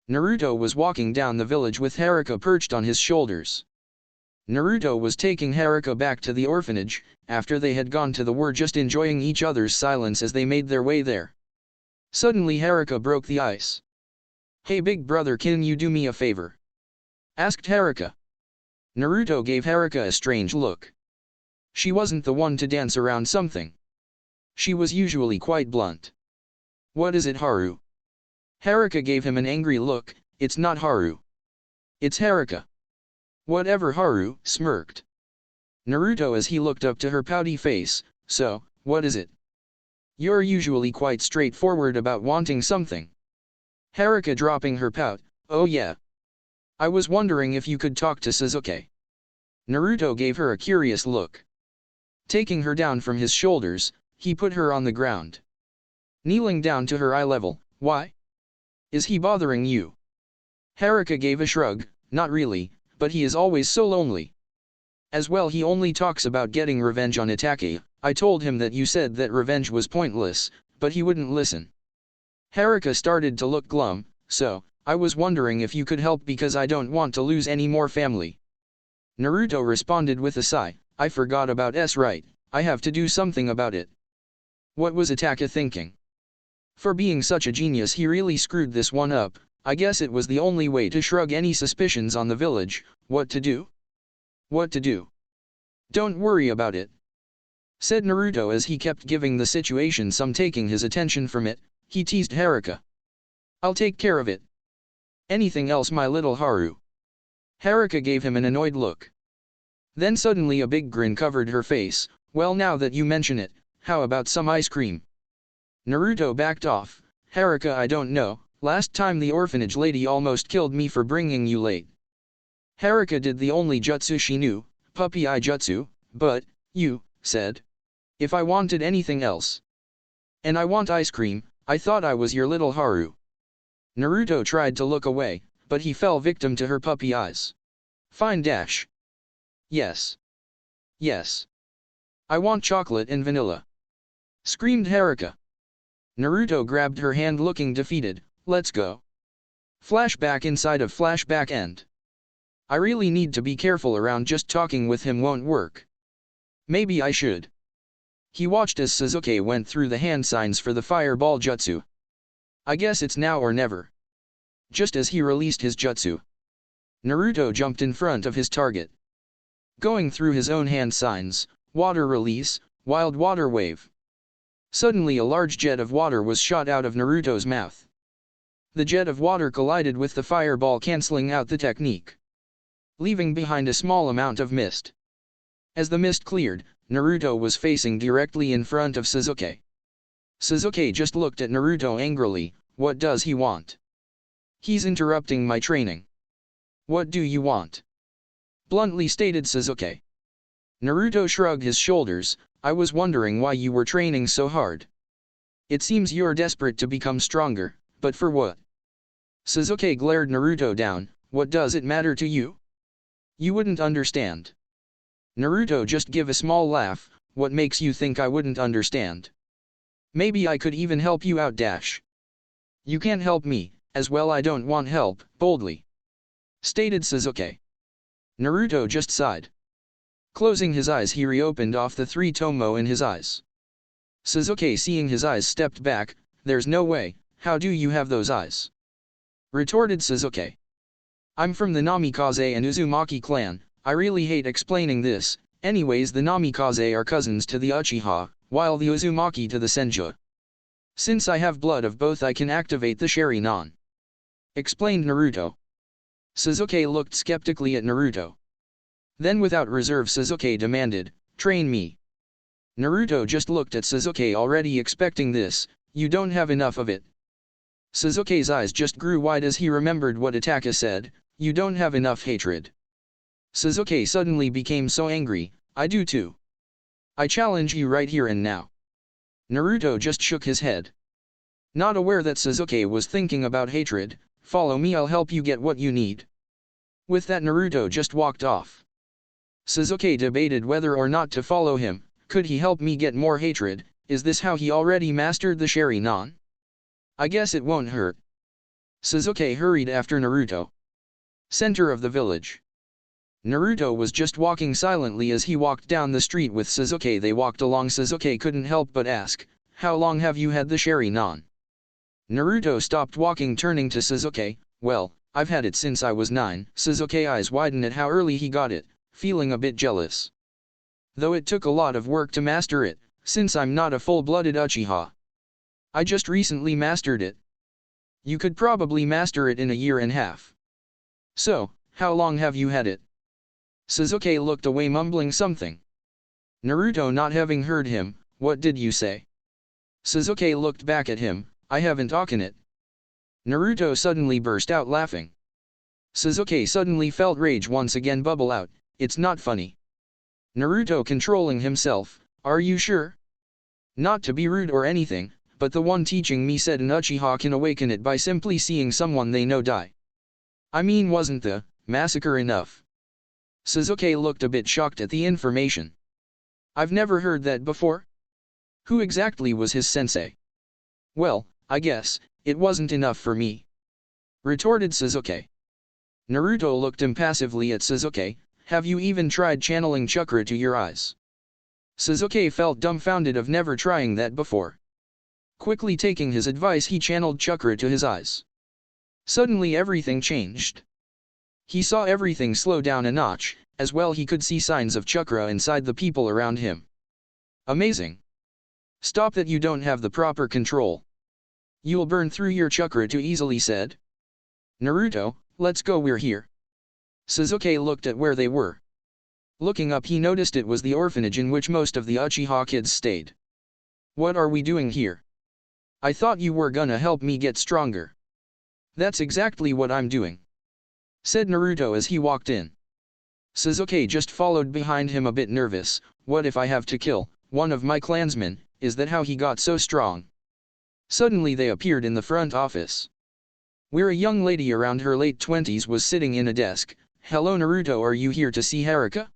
Naruto was walking down the village with Haruka perched on his shoulders. Naruto was taking Haruka back to the orphanage, after they had gone to the war, just enjoying each other's silence as they made their way there. Suddenly Haruka broke the ice. Hey big brother, can you do me a favor? Asked Haruka. Naruto gave Haruka a strange look. She wasn't the one to dance around something. She was usually quite blunt. What is it, Haru? Haruka gave him an angry look. It's not Haru. It's Haruka. Whatever, Haru smirked. Naruto as he looked up to her pouty face. So, what is it? You're usually quite straightforward about wanting something. Haruka dropping her pout. Oh yeah. I was wondering if you could talk to Sasuke. Naruto gave her a curious look. Taking her down from his shoulders, he put her on the ground. Kneeling down to her eye level. Why? Is he bothering you? Haruka gave a shrug. Not really. But he is always so lonely. As well, he only talks about getting revenge on Itachi. I told him that you said that revenge was pointless, but he wouldn't listen. Haruka started to look glum. So, I was wondering if you could help because I don't want to lose any more family. Naruto responded with a sigh. I forgot about right. I have to do something about it. What was Itachi thinking? For being such a genius, he really screwed this one up. I guess it was the only way to shrug any suspicions on the village. What to do? What to do? Don't worry about it, said Naruto as he kept giving the situation some taking his attention from it. He teased Haruka. I'll take care of it. Anything else, my little Haru? Haruka gave him an annoyed look. Then suddenly a big grin covered her face. Well, now that you mention it, how about some ice cream? Naruto backed off. Haruka, I don't know. Last time the orphanage lady almost killed me for bringing you late. Haruka did the only jutsu she knew, puppy eye jutsu, but, you said. If I wanted anything else. And I want ice cream, I thought I was your little Haru. Naruto tried to look away, but he fell victim to her puppy eyes. Fine dash. Yes. Yes. I want chocolate and vanilla. Screamed Haruka. Naruto grabbed her hand looking defeated. Let's go. Flashback inside of flashback end. I really need to be careful around, just talking with him won't work. Maybe I should. He watched as Sasuke went through the hand signs for the fireball jutsu. I guess it's now or never. Just as he released his jutsu, Naruto jumped in front of his target. Going through his own hand signs, water release, wild water wave. Suddenly a large jet of water was shot out of Naruto's mouth. The jet of water collided with the fireball, cancelling out the technique, leaving behind a small amount of mist. As the mist cleared, Naruto was facing directly in front of Sasuke. Sasuke just looked at Naruto angrily. What does he want? He's interrupting my training. What do you want? Bluntly stated Sasuke. Naruto shrugged his shoulders. I was wondering why you were training so hard. It seems you're desperate to become stronger, but for what? Sasuke glared Naruto down. What does it matter to you? You wouldn't understand. Naruto just give a small laugh. What makes you think I wouldn't understand? Maybe I could even help you out dash. You can't help me, as well I don't want help, boldly stated Sasuke. Naruto just sighed. Closing his eyes he reopened off the 3 tomo in his eyes. Sasuke seeing his eyes stepped back. There's no way, how do you have those eyes? Retorted Sasuke. I'm from the Namikaze and Uzumaki clan, I really hate explaining this, anyways the Namikaze are cousins to the Uchiha, while the Uzumaki to the Senju. Since I have blood of both I can activate the Sharingan. Explained Naruto. Sasuke looked skeptically at Naruto. Then without reserve Sasuke demanded, train me. Naruto just looked at Sasuke already expecting this, you don't have enough of it. Sasuke's eyes just grew wide as he remembered what Itachi said, you don't have enough hatred. Sasuke suddenly became so angry, I do too. I challenge you right here and now. Naruto just shook his head. Not aware that Sasuke was thinking about hatred, follow me I'll help you get what you need. With that Naruto just walked off. Sasuke debated whether or not to follow him, could he help me get more hatred, is this how he already mastered the Sharingan? I guess it won't hurt. Sasuke hurried after Naruto. Center of the village. Naruto was just walking silently as he walked down the street with Sasuke. They walked along. Sasuke couldn't help but ask, how long have you had the Sharingan? Naruto stopped walking turning to Sasuke, well, I've had it since I was 9. Sasuke eyes widened at how early he got it, feeling a bit jealous. Though it took a lot of work to master it, since I'm not a full-blooded Uchiha. I just recently mastered it. You could probably master it in a year and a half. So, how long have you had it? Sasuke looked away mumbling something. Naruto not having heard him, what did you say? Sasuke looked back at him, I haven't taken it. Naruto suddenly burst out laughing. Sasuke suddenly felt rage once again bubble out, it's not funny. Naruto controlling himself, are you sure? Not to be rude or anything, but the one teaching me said an Uchiha can awaken it by simply seeing someone they know die. I mean wasn't the massacre enough? Sasuke looked a bit shocked at the information. I've never heard that before. Who exactly was his sensei? Well, I guess, it wasn't enough for me. Retorted Sasuke. Naruto looked impassively at Sasuke, have you even tried channeling chakra to your eyes? Sasuke felt dumbfounded of never trying that before. Quickly taking his advice he channeled chakra to his eyes. Suddenly everything changed. He saw everything slow down a notch, as well he could see signs of chakra inside the people around him. Amazing. Stop that, you don't have the proper control. You'll burn through your chakra too easily said. Naruto, let's go, we're here. Sasuke looked at where they were. Looking up he noticed it was the orphanage in which most of the Uchiha kids stayed. What are we doing here? I thought you were gonna help me get stronger. That's exactly what I'm doing, said Naruto as he walked in. Sasuke just followed behind him a bit nervous, what if I have to kill one of my clansmen, is that how he got so strong? Suddenly they appeared in the front office, where a young lady around her late 20s was sitting in a desk. Hello Naruto, are you here to see Haruka?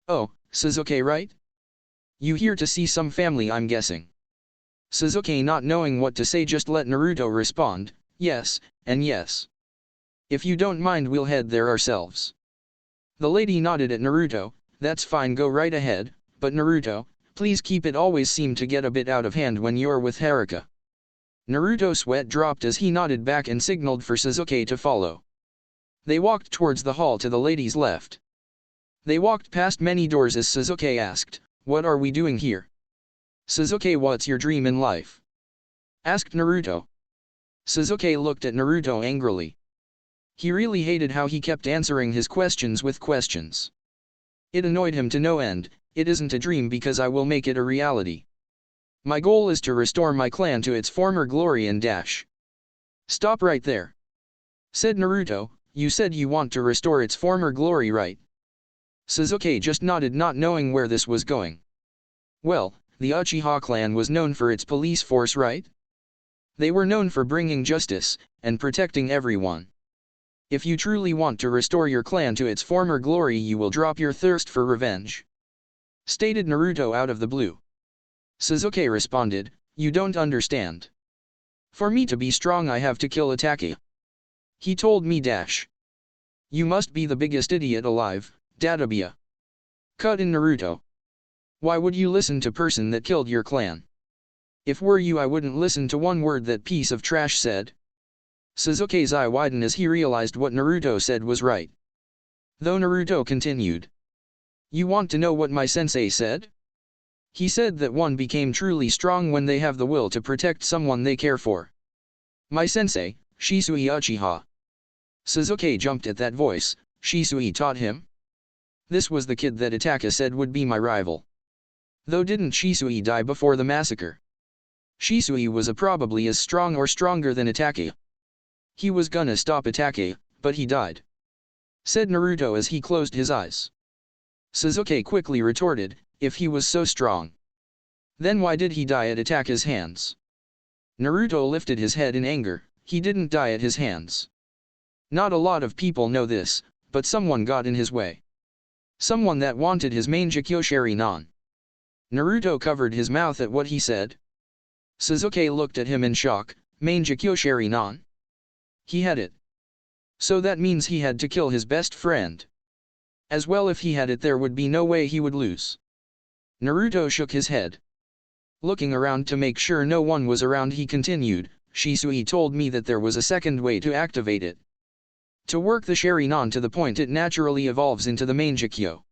Oh, Sasuke right? You here to see some family I'm guessing. Sasuke not knowing what to say just let Naruto respond, yes, and yes. If you don't mind we'll head there ourselves. The lady nodded at Naruto, that's fine, go right ahead, but Naruto, please keep it always seem to get a bit out of hand when you're with Haruka. Naruto's sweat dropped as he nodded back and signaled for Sasuke to follow. They walked towards the hall to the lady's left. They walked past many doors as Sasuke asked, what are we doing here? Sasuke, what's your dream in life? Asked Naruto. Sasuke looked at Naruto angrily. He really hated how he kept answering his questions with questions. It annoyed him to no end. It isn't a dream because I will make it a reality. My goal is to restore my clan to its former glory and dash. Stop right there, said Naruto, you said you want to restore its former glory, right? Sasuke just nodded, not knowing where this was going. Well, the Uchiha clan was known for its police force, right? They were known for bringing justice and protecting everyone. If you truly want to restore your clan to its former glory, you will drop your thirst for revenge," stated Naruto out of the blue. Sasuke responded, "You don't understand. For me to be strong I have to kill Itachi. He told me dash. You must be the biggest idiot alive, Dadabia." Cut in Naruto. "Why would you listen to person that killed your clan? If were you I wouldn't listen to one word that piece of trash said." Sasuke's eye widened as he realized what Naruto said was right. Though Naruto continued, "You want to know what my sensei said? He said that one became truly strong when they have the will to protect someone they care for. My sensei, Shisui Uchiha." Sasuke jumped at that voice. Shisui taught him? This was the kid that Itachi said would be my rival. Though didn't Shisui die before the massacre? Shisui was probably as strong or stronger than Itachi. He was gonna stop Itachi, but he died," said Naruto as he closed his eyes. Sasuke quickly retorted, "If he was so strong, then why did he die at Itachi's hands?" Naruto lifted his head in anger. He didn't die at his hands. Not a lot of people know this, but someone got in his way. Someone that wanted his Mangekyo Sharingan. Naruto covered his mouth at what he said. Sasuke looked at him in shock. Mangekyo Sharingan? He had it. So that means he had to kill his best friend. As well, if he had it there would be no way he would lose. Naruto shook his head. Looking around to make sure no one was around, he continued, "Shisui told me that there was a second way to activate it. To work the Sharingan to the point it naturally evolves into the Mangekyo.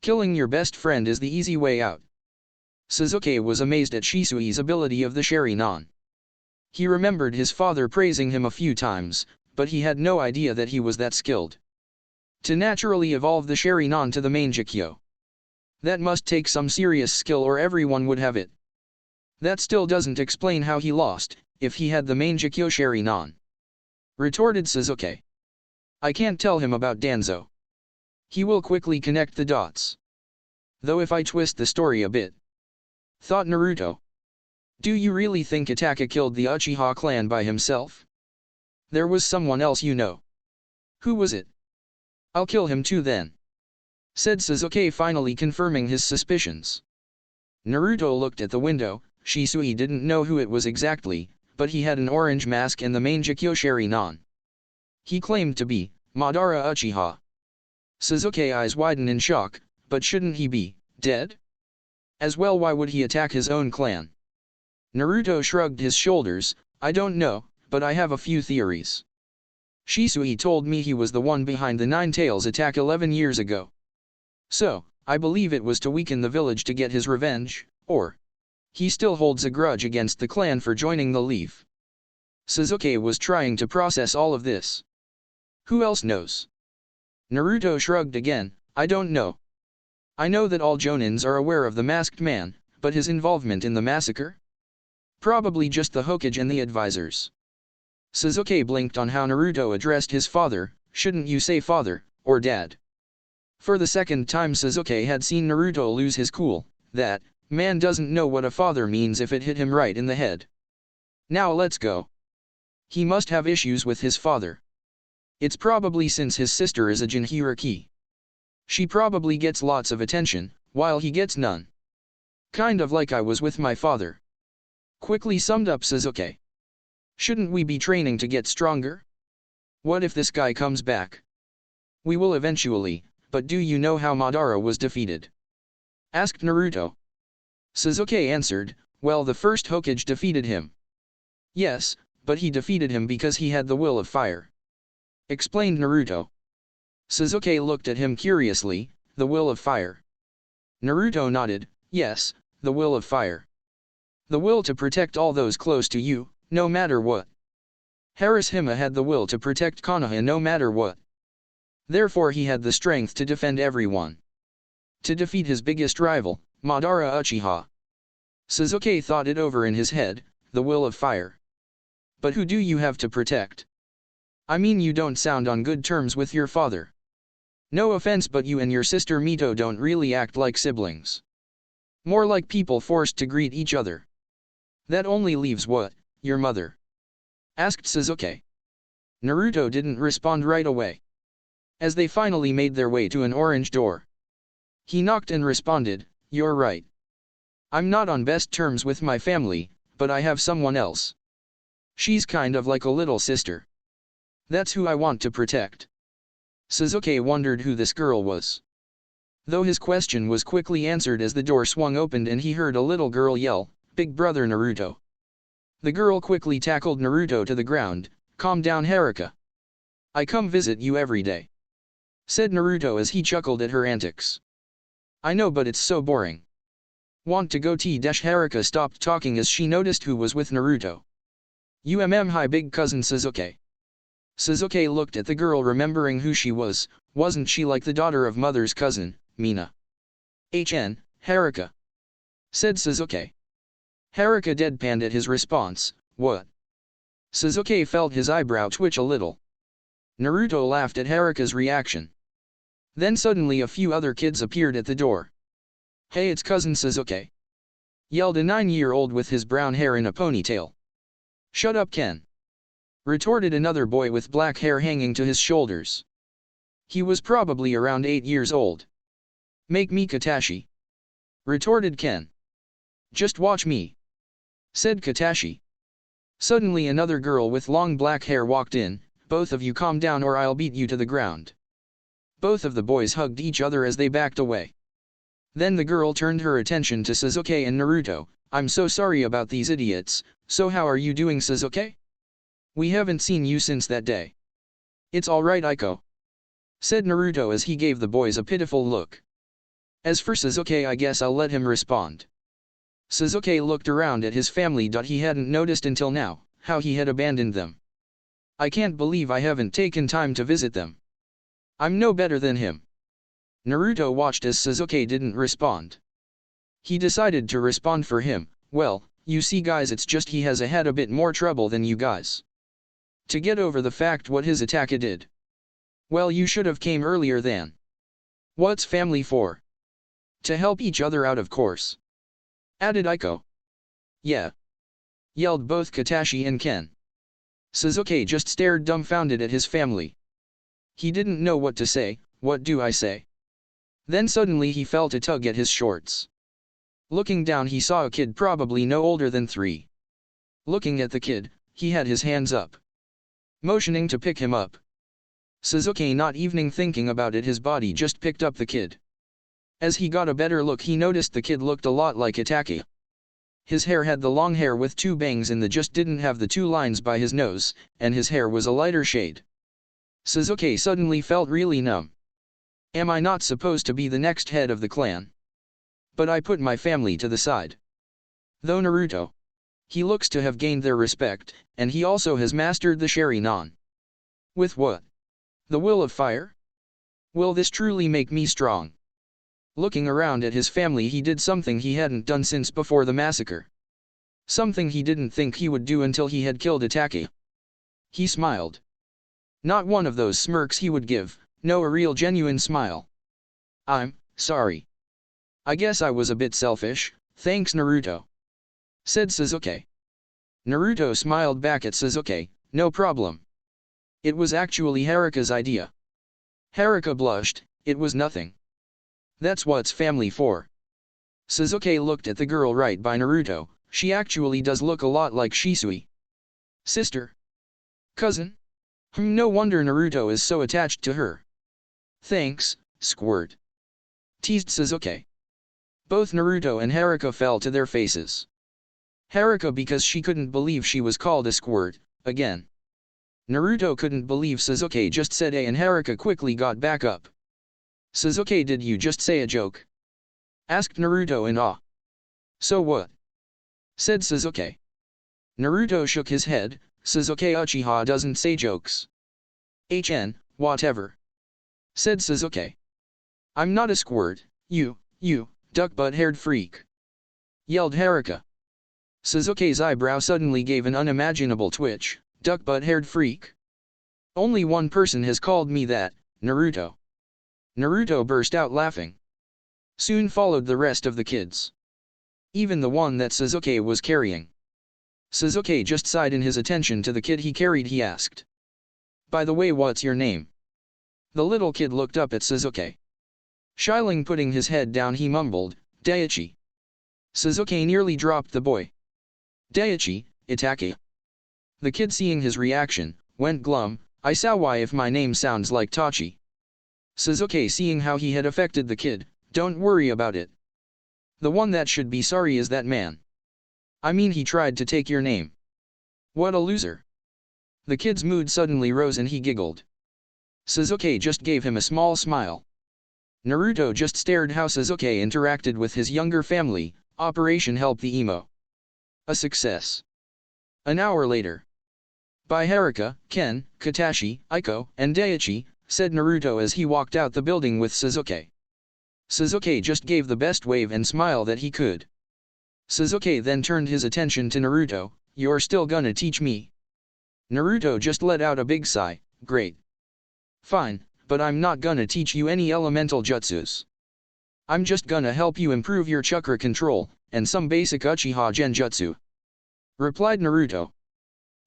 Killing your best friend is the easy way out." Sasuke was amazed at Shisui's ability of the Sharingan. He remembered his father praising him a few times, but he had no idea that he was that skilled. To naturally evolve the Sharingan to the Mangekyo. That must take some serious skill or everyone would have it. That still doesn't explain how he lost, if he had the Mangekyo Sharingan, retorted Sasuke. "I can't tell him about Danzo. He will quickly connect the dots. Though if I twist the story a bit," thought Naruto. "Do you really think Itachi killed the Uchiha clan by himself? There was someone else, you know. Who was it? I'll kill him too then," said Sasuke, finally confirming his suspicions. Naruto looked at the window. Shisui didn't know who it was exactly, but he had an orange mask and the Mangekyo Sharingan. He claimed to be Madara Uchiha. Sasuke's eyes widened in shock, but shouldn't he be dead? As well, why would he attack his own clan? Naruto shrugged his shoulders. "I don't know, but I have a few theories. Shisui told me he was the one behind the Nine Tails attack 11 years ago. So, I believe it was to weaken the village to get his revenge, or he still holds a grudge against the clan for joining the Leaf." Sasuke was trying to process all of this. "Who else knows?" Naruto shrugged again. "I don't know. I know that all Jonins are aware of the masked man, but his involvement in the massacre? Probably just the Hokage and the advisors." Sasuke blinked on how Naruto addressed his father. Shouldn't you say father, or dad? For the second time Sasuke had seen Naruto lose his cool. That man doesn't know what a father means if it hit him right in the head. Now let's go. He must have issues with his father. It's probably since his sister is a Jinhiriki. She probably gets lots of attention, while he gets none. Kind of like I was with my father," quickly summed up Sasuke. "Shouldn't we be training to get stronger? What if this guy comes back?" "We will eventually, but do you know how Madara was defeated?" asked Naruto. Sasuke answered, "Well, the first Hokage defeated him." "Yes, but he defeated him because he had the will of fire," explained Naruto. Sasuke looked at him curiously. "The will of fire?" Naruto nodded. "Yes, the will of fire. The will to protect all those close to you, no matter what. Harashima had the will to protect Konoha no matter what. Therefore he had the strength to defend everyone. To defeat his biggest rival, Madara Uchiha." Sasuke thought it over in his head. The will of fire. But who do you have to protect? I mean you don't sound on good terms with your father. No offense, but you and your sister Mito don't really act like siblings. More like people forced to greet each other. That only leaves what, your mother? Asked Sasuke. Naruto didn't respond right away. As they finally made their way to an orange door, he knocked and responded, "You're right. I'm not on best terms with my family, but I have someone else. She's kind of like a little sister. That's who I want to protect." Sasuke wondered who this girl was, though his question was quickly answered as the door swung open and he heard a little girl yell, "Big brother Naruto." The girl quickly tackled Naruto to the ground. "Calm down, Haruka. I come visit you every day," said Naruto as he chuckled at her antics. "I know, but it's so boring. Want to go tea?" Haruka stopped talking as she noticed who was with Naruto. Hi, big cousin Sasuke." Sasuke looked at the girl, remembering who she was. Wasn't she like the daughter of mother's cousin, Mina? Haruka," said Sasuke. Haruka deadpanned at his response. "What?" Sasuke felt his eyebrow twitch a little. Naruto laughed at Haruka's reaction. Then suddenly a few other kids appeared at the door. "Hey, it's cousin Sasuke!" yelled a 9-year-old with his brown hair in a ponytail. "Shut up, Ken!" retorted another boy with black hair hanging to his shoulders. He was probably around 8 years old. "Make me Katashi!" retorted Ken. "Just watch me!" said Katashi. Suddenly another girl with long black hair walked in. "Both of you calm down or I'll beat you to the ground." Both of the boys hugged each other as they backed away. Then the girl turned her attention to Sasuke and Naruto. "I'm so sorry about these idiots. So how are you doing, Sasuke? We haven't seen you since that day." "It's alright, Iko," said Naruto as he gave the boys a pitiful look. "As for Sasuke, I guess I'll let him respond." Sasuke looked around at his family. He hadn't noticed until now how he had abandoned them. "I can't believe I haven't taken time to visit them. I'm no better than him." Naruto watched as Sasuke didn't respond. He decided to respond for him. "Well, you see guys, it's just he has had a bit more trouble than you guys. To get over the fact what his attacker did. Well, you should have came earlier then. What's family for? To help each other out, of course," added Iko. "Yeah," yelled both Katashi and Ken. Sasuke just stared dumbfounded at his family. He didn't know what to say. "What do I say?" Then suddenly he felt a tug at his shorts. Looking down, he saw a kid probably no older than 3. Looking at the kid, he had his hands up, motioning to pick him up. Sasuke, not even thinking about it, his body just picked up the kid. As he got a better look, he noticed the kid looked a lot like Itachi. His hair had the long hair with 2 bangs and just didn't have the 2 lines by his nose, and his hair was a lighter shade. Sasuke suddenly felt really numb. Am I not supposed to be the next head of the clan? But I put my family to the side. Though Naruto, he looks to have gained their respect, and he also has mastered the Sharingan. With what? The will of fire? Will this truly make me strong? Looking around at his family, he did something he hadn't done since before the massacre. Something he didn't think he would do until he had killed Itachi. He smiled. Not one of those smirks he would give, no, a real genuine smile. "I'm sorry. I guess I was a bit selfish, thanks Naruto," said Sasuke. Naruto smiled back at Sasuke. "No problem. It was actually Haruka's idea." Haruka blushed. "It was nothing. That's what's family for." Sasuke looked at the girl right by Naruto. She actually does look a lot like Shisui. "Sister? Cousin? No wonder Naruto is so attached to her." "Thanks, Squirt," teased Sasuke. Both Naruto and Haruka fell to their faces. Haruka because she couldn't believe she was called a squirt, again. Naruto couldn't believe Sasuke just said a, and Haruka quickly got back up. "Sasuke, did you just say a joke?" asked Naruto in awe. "So what?" said Sasuke. Naruto shook his head. "Sasuke, Uchiha doesn't say jokes." Whatever," said Sasuke. "I'm not a squirt, you, duck-butt-haired freak," yelled Haruka. Sasuke's eyebrow suddenly gave an unimaginable twitch. "Duck-butt-haired freak? Only one person has called me that, Naruto. Naruto burst out laughing. Soon followed the rest of the kids. Even the one that Sasuke was carrying. Sasuke just sighed in his attention to the kid he carried. He asked, "By the way, what's your name?" The little kid looked up at Sasuke. Shyly putting his head down, he mumbled, "Daichi." Sasuke nearly dropped the boy. "Daichi, Itake." The kid, seeing his reaction, went glum. "I saw why if my name sounds like Tachi." Sasuke, seeing how he had affected the kid, "Don't worry about it. The one that should be sorry is that man. I mean, he tried to take your name. What a loser." The kid's mood suddenly rose and he giggled. Sasuke just gave him a small smile. Naruto just stared how Sasuke interacted with his younger family. Operation Help the Emo. A success. An hour later. "Bye Haruka, Ken, Katashi, Aiko, and Daichi," said Naruto as he walked out the building with Sasuke. Sasuke just gave the best wave and smile that he could. Sasuke then turned his attention to Naruto. "You're still gonna teach me?" Naruto just let out a big sigh. "Great. Fine, but I'm not gonna teach you any elemental jutsus. I'm just gonna help you improve your chakra control, and some basic Uchiha genjutsu," replied Naruto.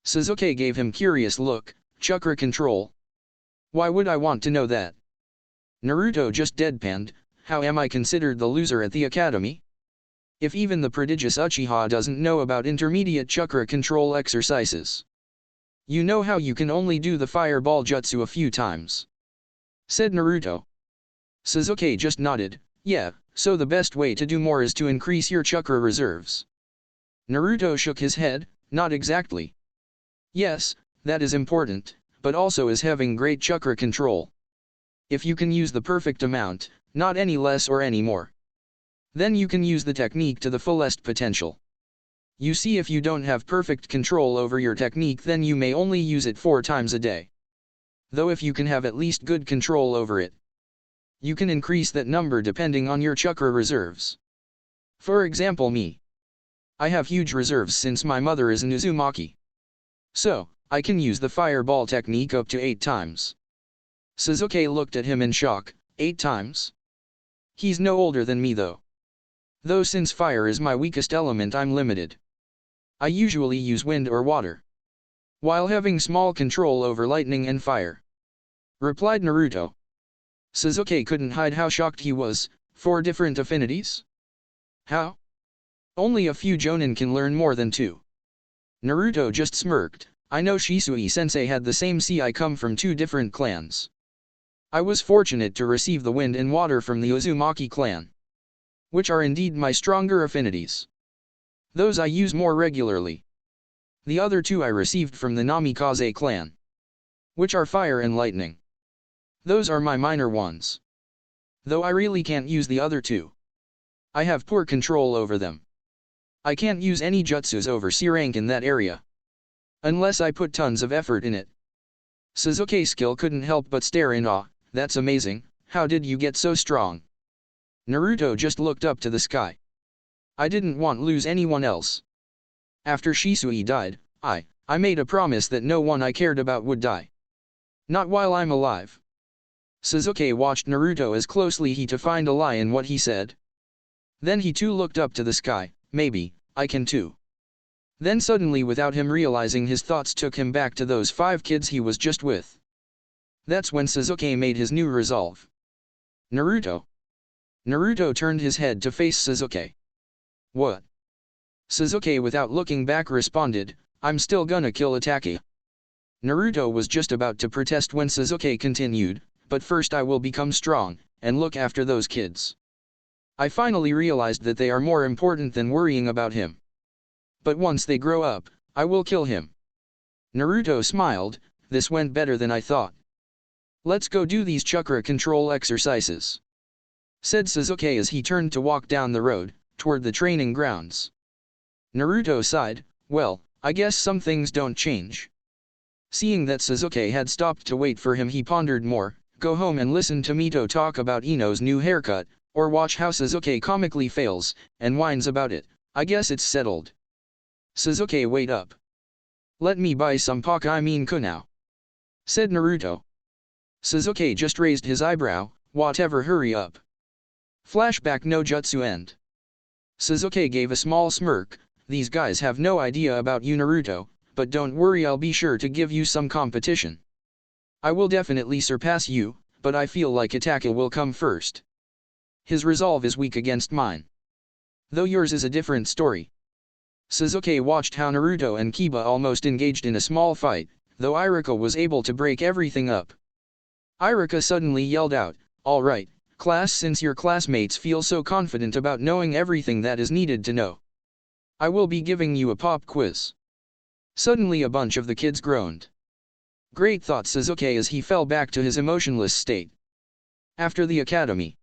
Sasuke gave him curious look. "Chakra control? Why would I want to know that?" Naruto just deadpanned. "How am I considered the loser at the academy? If even the prodigious Uchiha doesn't know about intermediate chakra control exercises. You know how you can only do the fireball jutsu a few times," said Naruto. Sasuke just nodded. "Yeah, so the best way to do more is to increase your chakra reserves." Naruto shook his head. "Not exactly. Yes, that is important, but also is having great chakra control. If you can use the perfect amount, not any less or any more, then you can use the technique to the fullest potential. You see, if you don't have perfect control over your technique, then you may only use it 4 times a day. Though if you can have at least good control over it, you can increase that number depending on your chakra reserves. For example, me. I have huge reserves since my mother is an Uzumaki. So, I can use the fireball technique up to 8 times. Sasuke looked at him in shock. 8 times? He's no older than me though. Though since fire is my weakest element, I'm limited. I usually use wind or water, while having small control over lightning and fire," replied Naruto. Sasuke couldn't hide how shocked he was. 4 different affinities? How? Only a few Jonin can learn more than 2. Naruto just smirked. "I know Shisui-sensei had the same. See, I come from 2 different clans. I was fortunate to receive the wind and water from the Uzumaki clan, which are indeed my stronger affinities. Those I use more regularly. The other 2 I received from the Namikaze clan, which are fire and lightning. Those are my minor ones. Though I really can't use the other 2. I have poor control over them. I can't use any jutsus over C rank in that area, unless I put tons of effort in it." Sasuke's skill couldn't help but stare in awe. "That's amazing. How did you get so strong?" Naruto just looked up to the sky. "I didn't want to lose anyone else. After Shisui died, I made a promise that no one I cared about would die. Not while I'm alive." Sasuke watched Naruto as closely he to find a lie in what he said. Then he too looked up to the sky. "Maybe, I can too." Then suddenly, without him realizing, his thoughts took him back to those 5 kids he was just with. That's when Sasuke made his new resolve. "Naruto." Naruto turned his head to face Sasuke. "What?" Sasuke, without looking back, responded, "I'm still gonna kill Itachi." Naruto was just about to protest when Sasuke continued, "But first I will become strong, and look after those kids. I finally realized that they are more important than worrying about him. But once they grow up, I will kill him." Naruto smiled. "This went better than I thought. Let's go do these chakra control exercises," said Sasuke as he turned to walk down the road, toward the training grounds. Naruto sighed. "Well, I guess some things don't change." Seeing that Sasuke had stopped to wait for him, he pondered more. Go home and listen to Mito talk about Ino's new haircut, or watch how Sasuke comically fails and whines about it. I guess it's settled. Sasuke, wait up. Let me buy some ku now. said Naruto. Sasuke just raised his eyebrow, whatever, hurry up. Flashback no jutsu end. Sasuke gave a small smirk. These guys have no idea about you, Naruto, but don't worry, I'll be sure to give you some competition. I will definitely surpass you, but I feel like Itachi will come first. His resolve is weak against mine. Though yours is a different story. Sasuke watched how Naruto and Kiba almost engaged in a small fight, though Iruka was able to break everything up. Iruka suddenly yelled out, "All right, class, since your classmates feel so confident about knowing everything that is needed to know, I will be giving you a pop quiz." Suddenly a bunch of the kids groaned. Great, thought Sasuke as he fell back to his emotionless state. After the academy,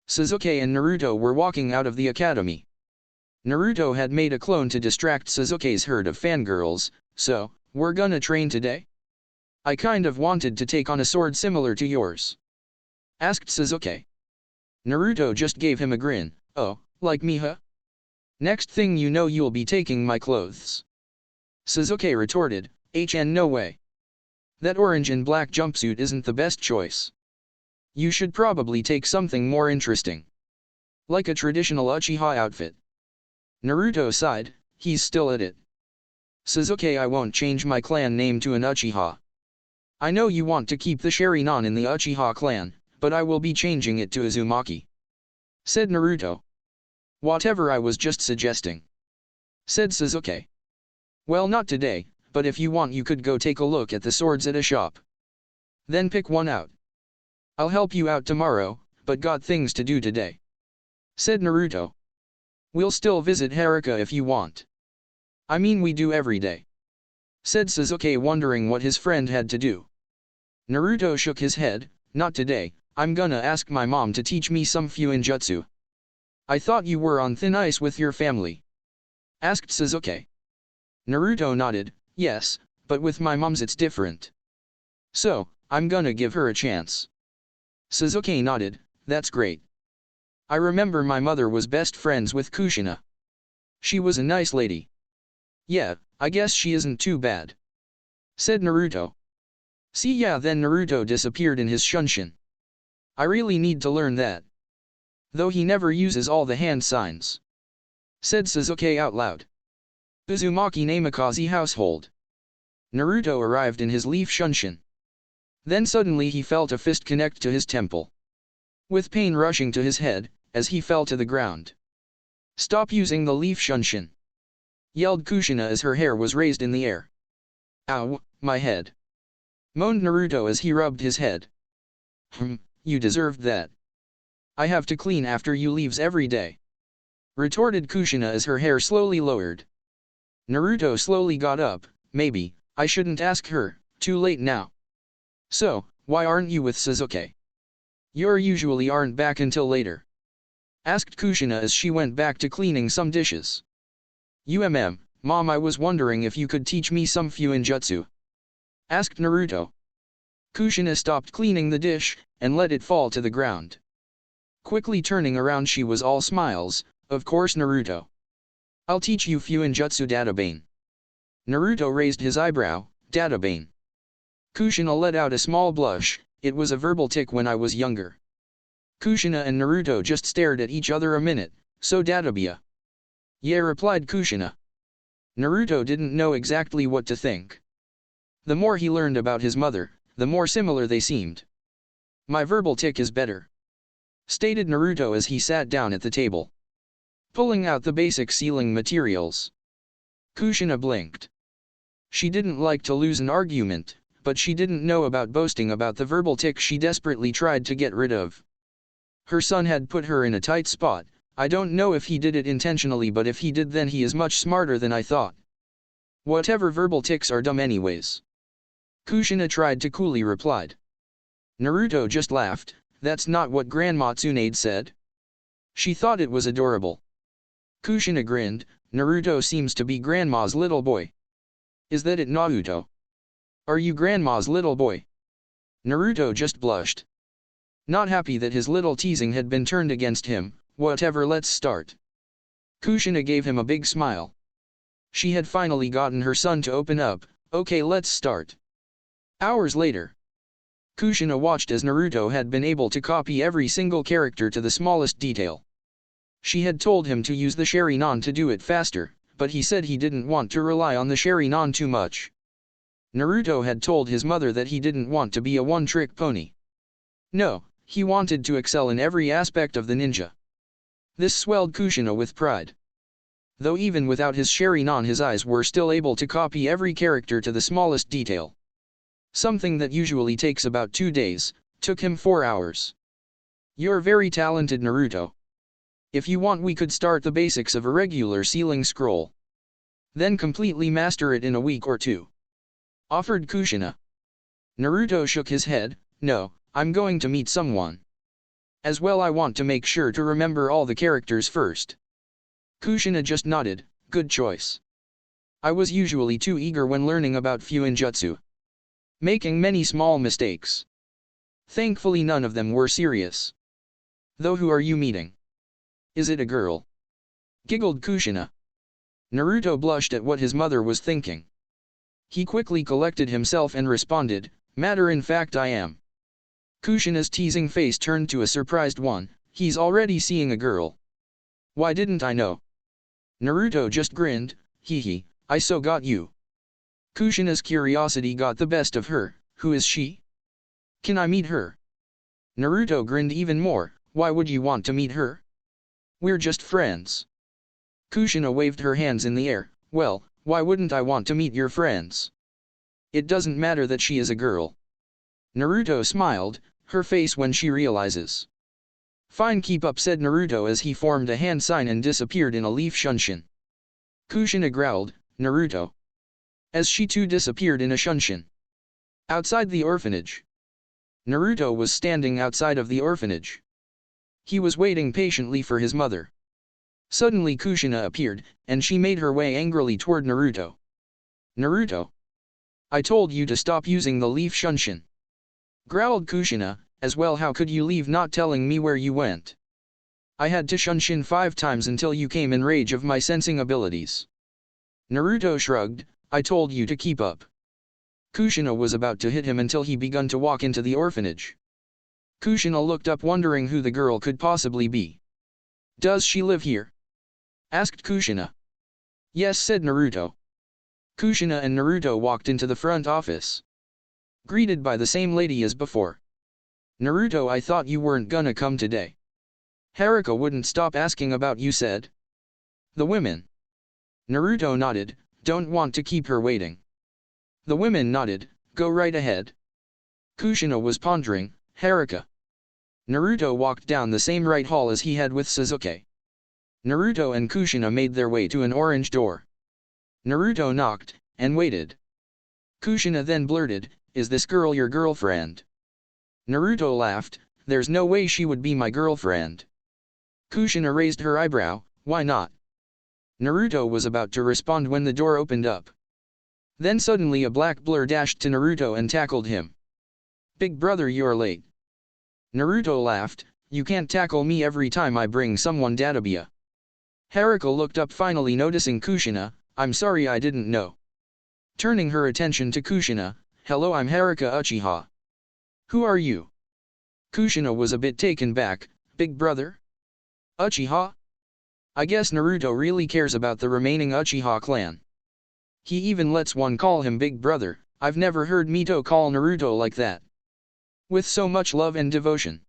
Sasuke and Naruto were walking out of the academy. Naruto had made a clone to distract Sasuke's herd of fangirls. "So, we're gonna train today? I kind of wanted to take on a sword similar to yours," asked Sasuke. Naruto just gave him a grin. "Oh, like me, huh? Next thing you know you'll be taking my clothes," Sasuke retorted. No way. That orange and black jumpsuit isn't the best choice. You should probably take something more interesting, like a traditional Uchiha outfit." Naruto sighed. He's still at it. "Sasuke, I won't change my clan name to an Uchiha. I know you want to keep the Sharingan in the Uchiha clan, but I will be changing it to Uzumaki," said Naruto. "Whatever, I was just suggesting," said Sasuke. "Well, not today, but if you want you could go take a look at the swords at a shop. Then pick one out. I'll help you out tomorrow, but got things to do today," said Naruto. "We'll still visit Haruka if you want. I mean, we do every day," said Sasuke, wondering what his friend had to do. Naruto shook his head. "Not today, I'm gonna ask my mom to teach me some Fuinjutsu." "I thought you were on thin ice with your family?" asked Sasuke. Naruto nodded. "Yes, but with my mom's it's different. So, I'm gonna give her a chance." Sasuke nodded. "That's great. I remember my mother was best friends with Kushina. She was a nice lady." "Yeah, I guess she isn't too bad," said Naruto. "See ya." Then Naruto disappeared in his Shunshin. "I really need to learn that. Though he never uses all the hand signs," said Sasuke out loud. Uzumaki Namikaze household. Naruto arrived in his leaf Shunshin. Then suddenly he felt a fist connect to his temple, with pain rushing to his head, as he fell to the ground. "Stop using the leaf Shunshin!" yelled Kushina as her hair was raised in the air. "Ow, my head!" moaned Naruto as he rubbed his head. You deserved that. I have to clean after you leaves every day," retorted Kushina as her hair slowly lowered. Naruto slowly got up. "Maybe I shouldn't ask her, too late now." "So, why aren't you with Sasuke? You usually aren't back until later," asked Kushina as she went back to cleaning some dishes. Mom, I was wondering if you could teach me some Fuinjutsu," asked Naruto. Kushina stopped cleaning the dish, and let it fall to the ground. Quickly turning around, she was all smiles. "Of course, Naruto. I'll teach you Fuinjutsu Databane." Naruto raised his eyebrow. "Databane?" Kushina let out a small blush. "It was a verbal tick when I was younger." Kushina and Naruto just stared at each other a minute. "So Databia?" "Yeah," replied Kushina. Naruto didn't know exactly what to think. The more he learned about his mother, the more similar they seemed. "My verbal tick is better," stated Naruto as he sat down at the table, pulling out the basic sealing materials. Kushina blinked. She didn't like to lose an argument, but she didn't know about boasting about the verbal tick she desperately tried to get rid of. Her son had put her in a tight spot. "I don't know if he did it intentionally, but if he did, then he is much smarter than I thought. Whatever, verbal ticks are dumb anyways," Kushina tried to coolly replied. Naruto just laughed. "That's not what Grandma Tsunade said. She thought it was adorable." Kushina grinned. "Naruto seems to be Grandma's little boy. Is that it, Naruto? Are you Grandma's little boy?" Naruto just blushed, not happy that his little teasing had been turned against him. "Whatever, let's start." Kushina gave him a big smile. She had finally gotten her son to open up. "Okay, let's start." Hours later, Kushina watched as Naruto had been able to copy every single character to the smallest detail. She had told him to use the Sharingan to do it faster, but he said he didn't want to rely on the Sharingan too much. Naruto had told his mother that he didn't want to be a one-trick pony. No, he wanted to excel in every aspect of the ninja. This swelled Kushina with pride. Though even without his Sharingan his eyes were still able to copy every character to the smallest detail. Something that usually takes about 2 days, took him 4 hours. You're very talented, Naruto. If you want, we could start the basics of a regular ceiling scroll. Then completely master it in a week or 2. Offered Kushina. Naruto shook his head. No, I'm going to meet someone. As well, I want to make sure to remember all the characters first. Kushina just nodded. Good choice. I was usually too eager when learning about Fuinjutsu, making many small mistakes. Thankfully none of them were serious. Though who are you meeting? Is it a girl? Giggled Kushina. Naruto blushed at what his mother was thinking. He quickly collected himself and responded, matter in fact I am. Kushina's teasing face turned to a surprised one. He's already seeing a girl. Why didn't I know? Naruto just grinned. Hee, I so got you. Kushina's curiosity got the best of her. Who is she? Can I meet her? Naruto grinned even more. Why would you want to meet her? We're just friends. Kushina waved her hands in the air. Well, why wouldn't I want to meet your friends? It doesn't matter that she is a girl. Naruto smiled, her face when she realizes. Fine, keep up, said Naruto as he formed a hand sign and disappeared in a leaf shunshin. Kushina growled, Naruto. As she too disappeared in a shunshin. Outside the orphanage. Naruto was standing outside of the orphanage. He was waiting patiently for his mother. Suddenly Kushina appeared, and she made her way angrily toward Naruto. Naruto! I told you to stop using the leaf shunshin. Growled Kushina, as well how could you leave not telling me where you went? I had to shunshin 5 times until you came in rage of my sensing abilities. Naruto shrugged, I told you to keep up. Kushina was about to hit him until he begun to walk into the orphanage. Kushina looked up wondering who the girl could possibly be. Does she live here? Asked Kushina. Yes, said Naruto. Kushina and Naruto walked into the front office. Greeted by the same lady as before. Naruto, I thought you weren't gonna come today. Haruka wouldn't stop asking about you, said the women. Naruto nodded, don't want to keep her waiting. The women nodded, go right ahead. Kushina was pondering, Haruka. Naruto walked down the same right hall as he had with Sasuke. Naruto and Kushina made their way to an orange door. Naruto knocked, and waited. Kushina then blurted, is this girl your girlfriend? Naruto laughed, there's no way she would be my girlfriend. Kushina raised her eyebrow, why not? Naruto was about to respond when the door opened up. Then suddenly a black blur dashed to Naruto and tackled him. Big brother, you're late. Naruto laughed, you can't tackle me every time I bring someone Databia. Haruka looked up finally noticing Kushina, I'm sorry I didn't know. Turning her attention to Kushina, hello, I'm Haruka Uchiha. Who are you? Kushina was a bit taken back, big brother? Uchiha? I guess Naruto really cares about the remaining Uchiha clan. He even lets one call him big brother. I've never heard Mito call Naruto like that. With so much love and devotion.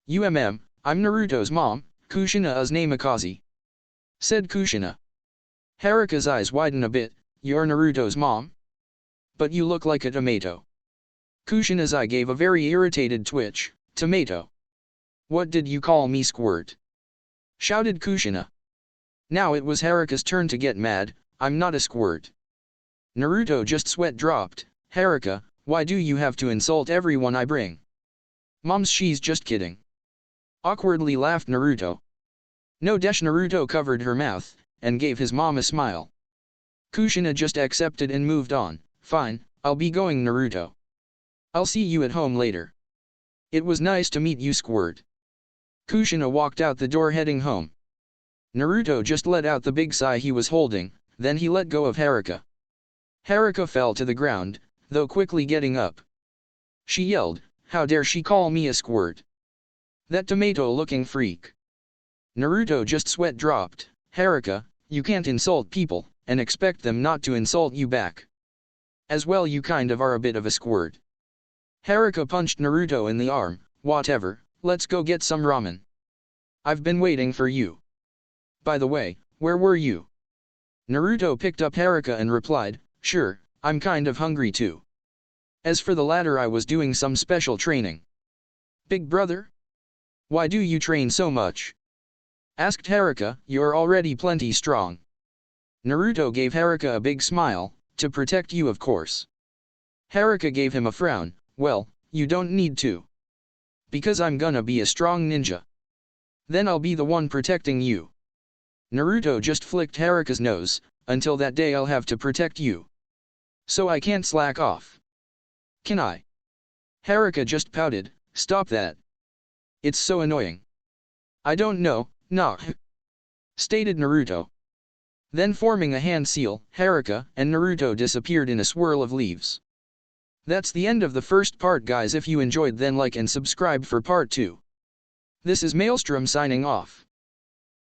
I'm Naruto's mom, Kushina Namikaze. Said Kushina. Haruka's eyes widen a bit, you're Naruto's mom? But you look like a tomato. Kushina's eye gave a very irritated twitch, tomato. What did you call me, squirt? Shouted Kushina. Now it was Haruka's turn to get mad, I'm not a squirt. Naruto just sweat dropped, Haruka, why do you have to insult everyone I bring? Moms, she's just kidding. Awkwardly laughed Naruto. No dash, Naruto covered her mouth, and gave his mom a smile. Kushina just accepted and moved on, fine, I'll be going, Naruto. I'll see you at home later. It was nice to meet you, squirt. Kushina walked out the door heading home. Naruto just let out the big sigh he was holding, then he let go of Haruka. Haruka fell to the ground, though quickly getting up. She yelled, "How dare she call me a squirt? That tomato-looking freak." Naruto just sweat dropped. "Haruka, you can't insult people, and expect them not to insult you back. As well, you kind of are a bit of a squirt." Haruka punched Naruto in the arm. "Whatever, let's go get some ramen. I've been waiting for you. By the way, where were you?" Naruto picked up Haruka and replied, "Sure, I'm kind of hungry too. As for the latter, I was doing some special training." "Big brother? Why do you train so much?" asked Haruka. "You're already plenty strong." Naruto gave Haruka a big smile. "To protect you, of course." Haruka gave him a frown. "Well, you don't need to. Because I'm gonna be a strong ninja. Then I'll be the one protecting you." Naruto just flicked Haruka's nose. "Until that day I'll have to protect you. So I can't slack off. Can I?" Haruka just pouted. "Stop that. It's so annoying." "I don't know, nah," stated Naruto. Then forming a hand seal, Haruka and Naruto disappeared in a swirl of leaves. That's the end of the first part, guys. If you enjoyed, then like and subscribe for part 2. This is Maelstrom signing off.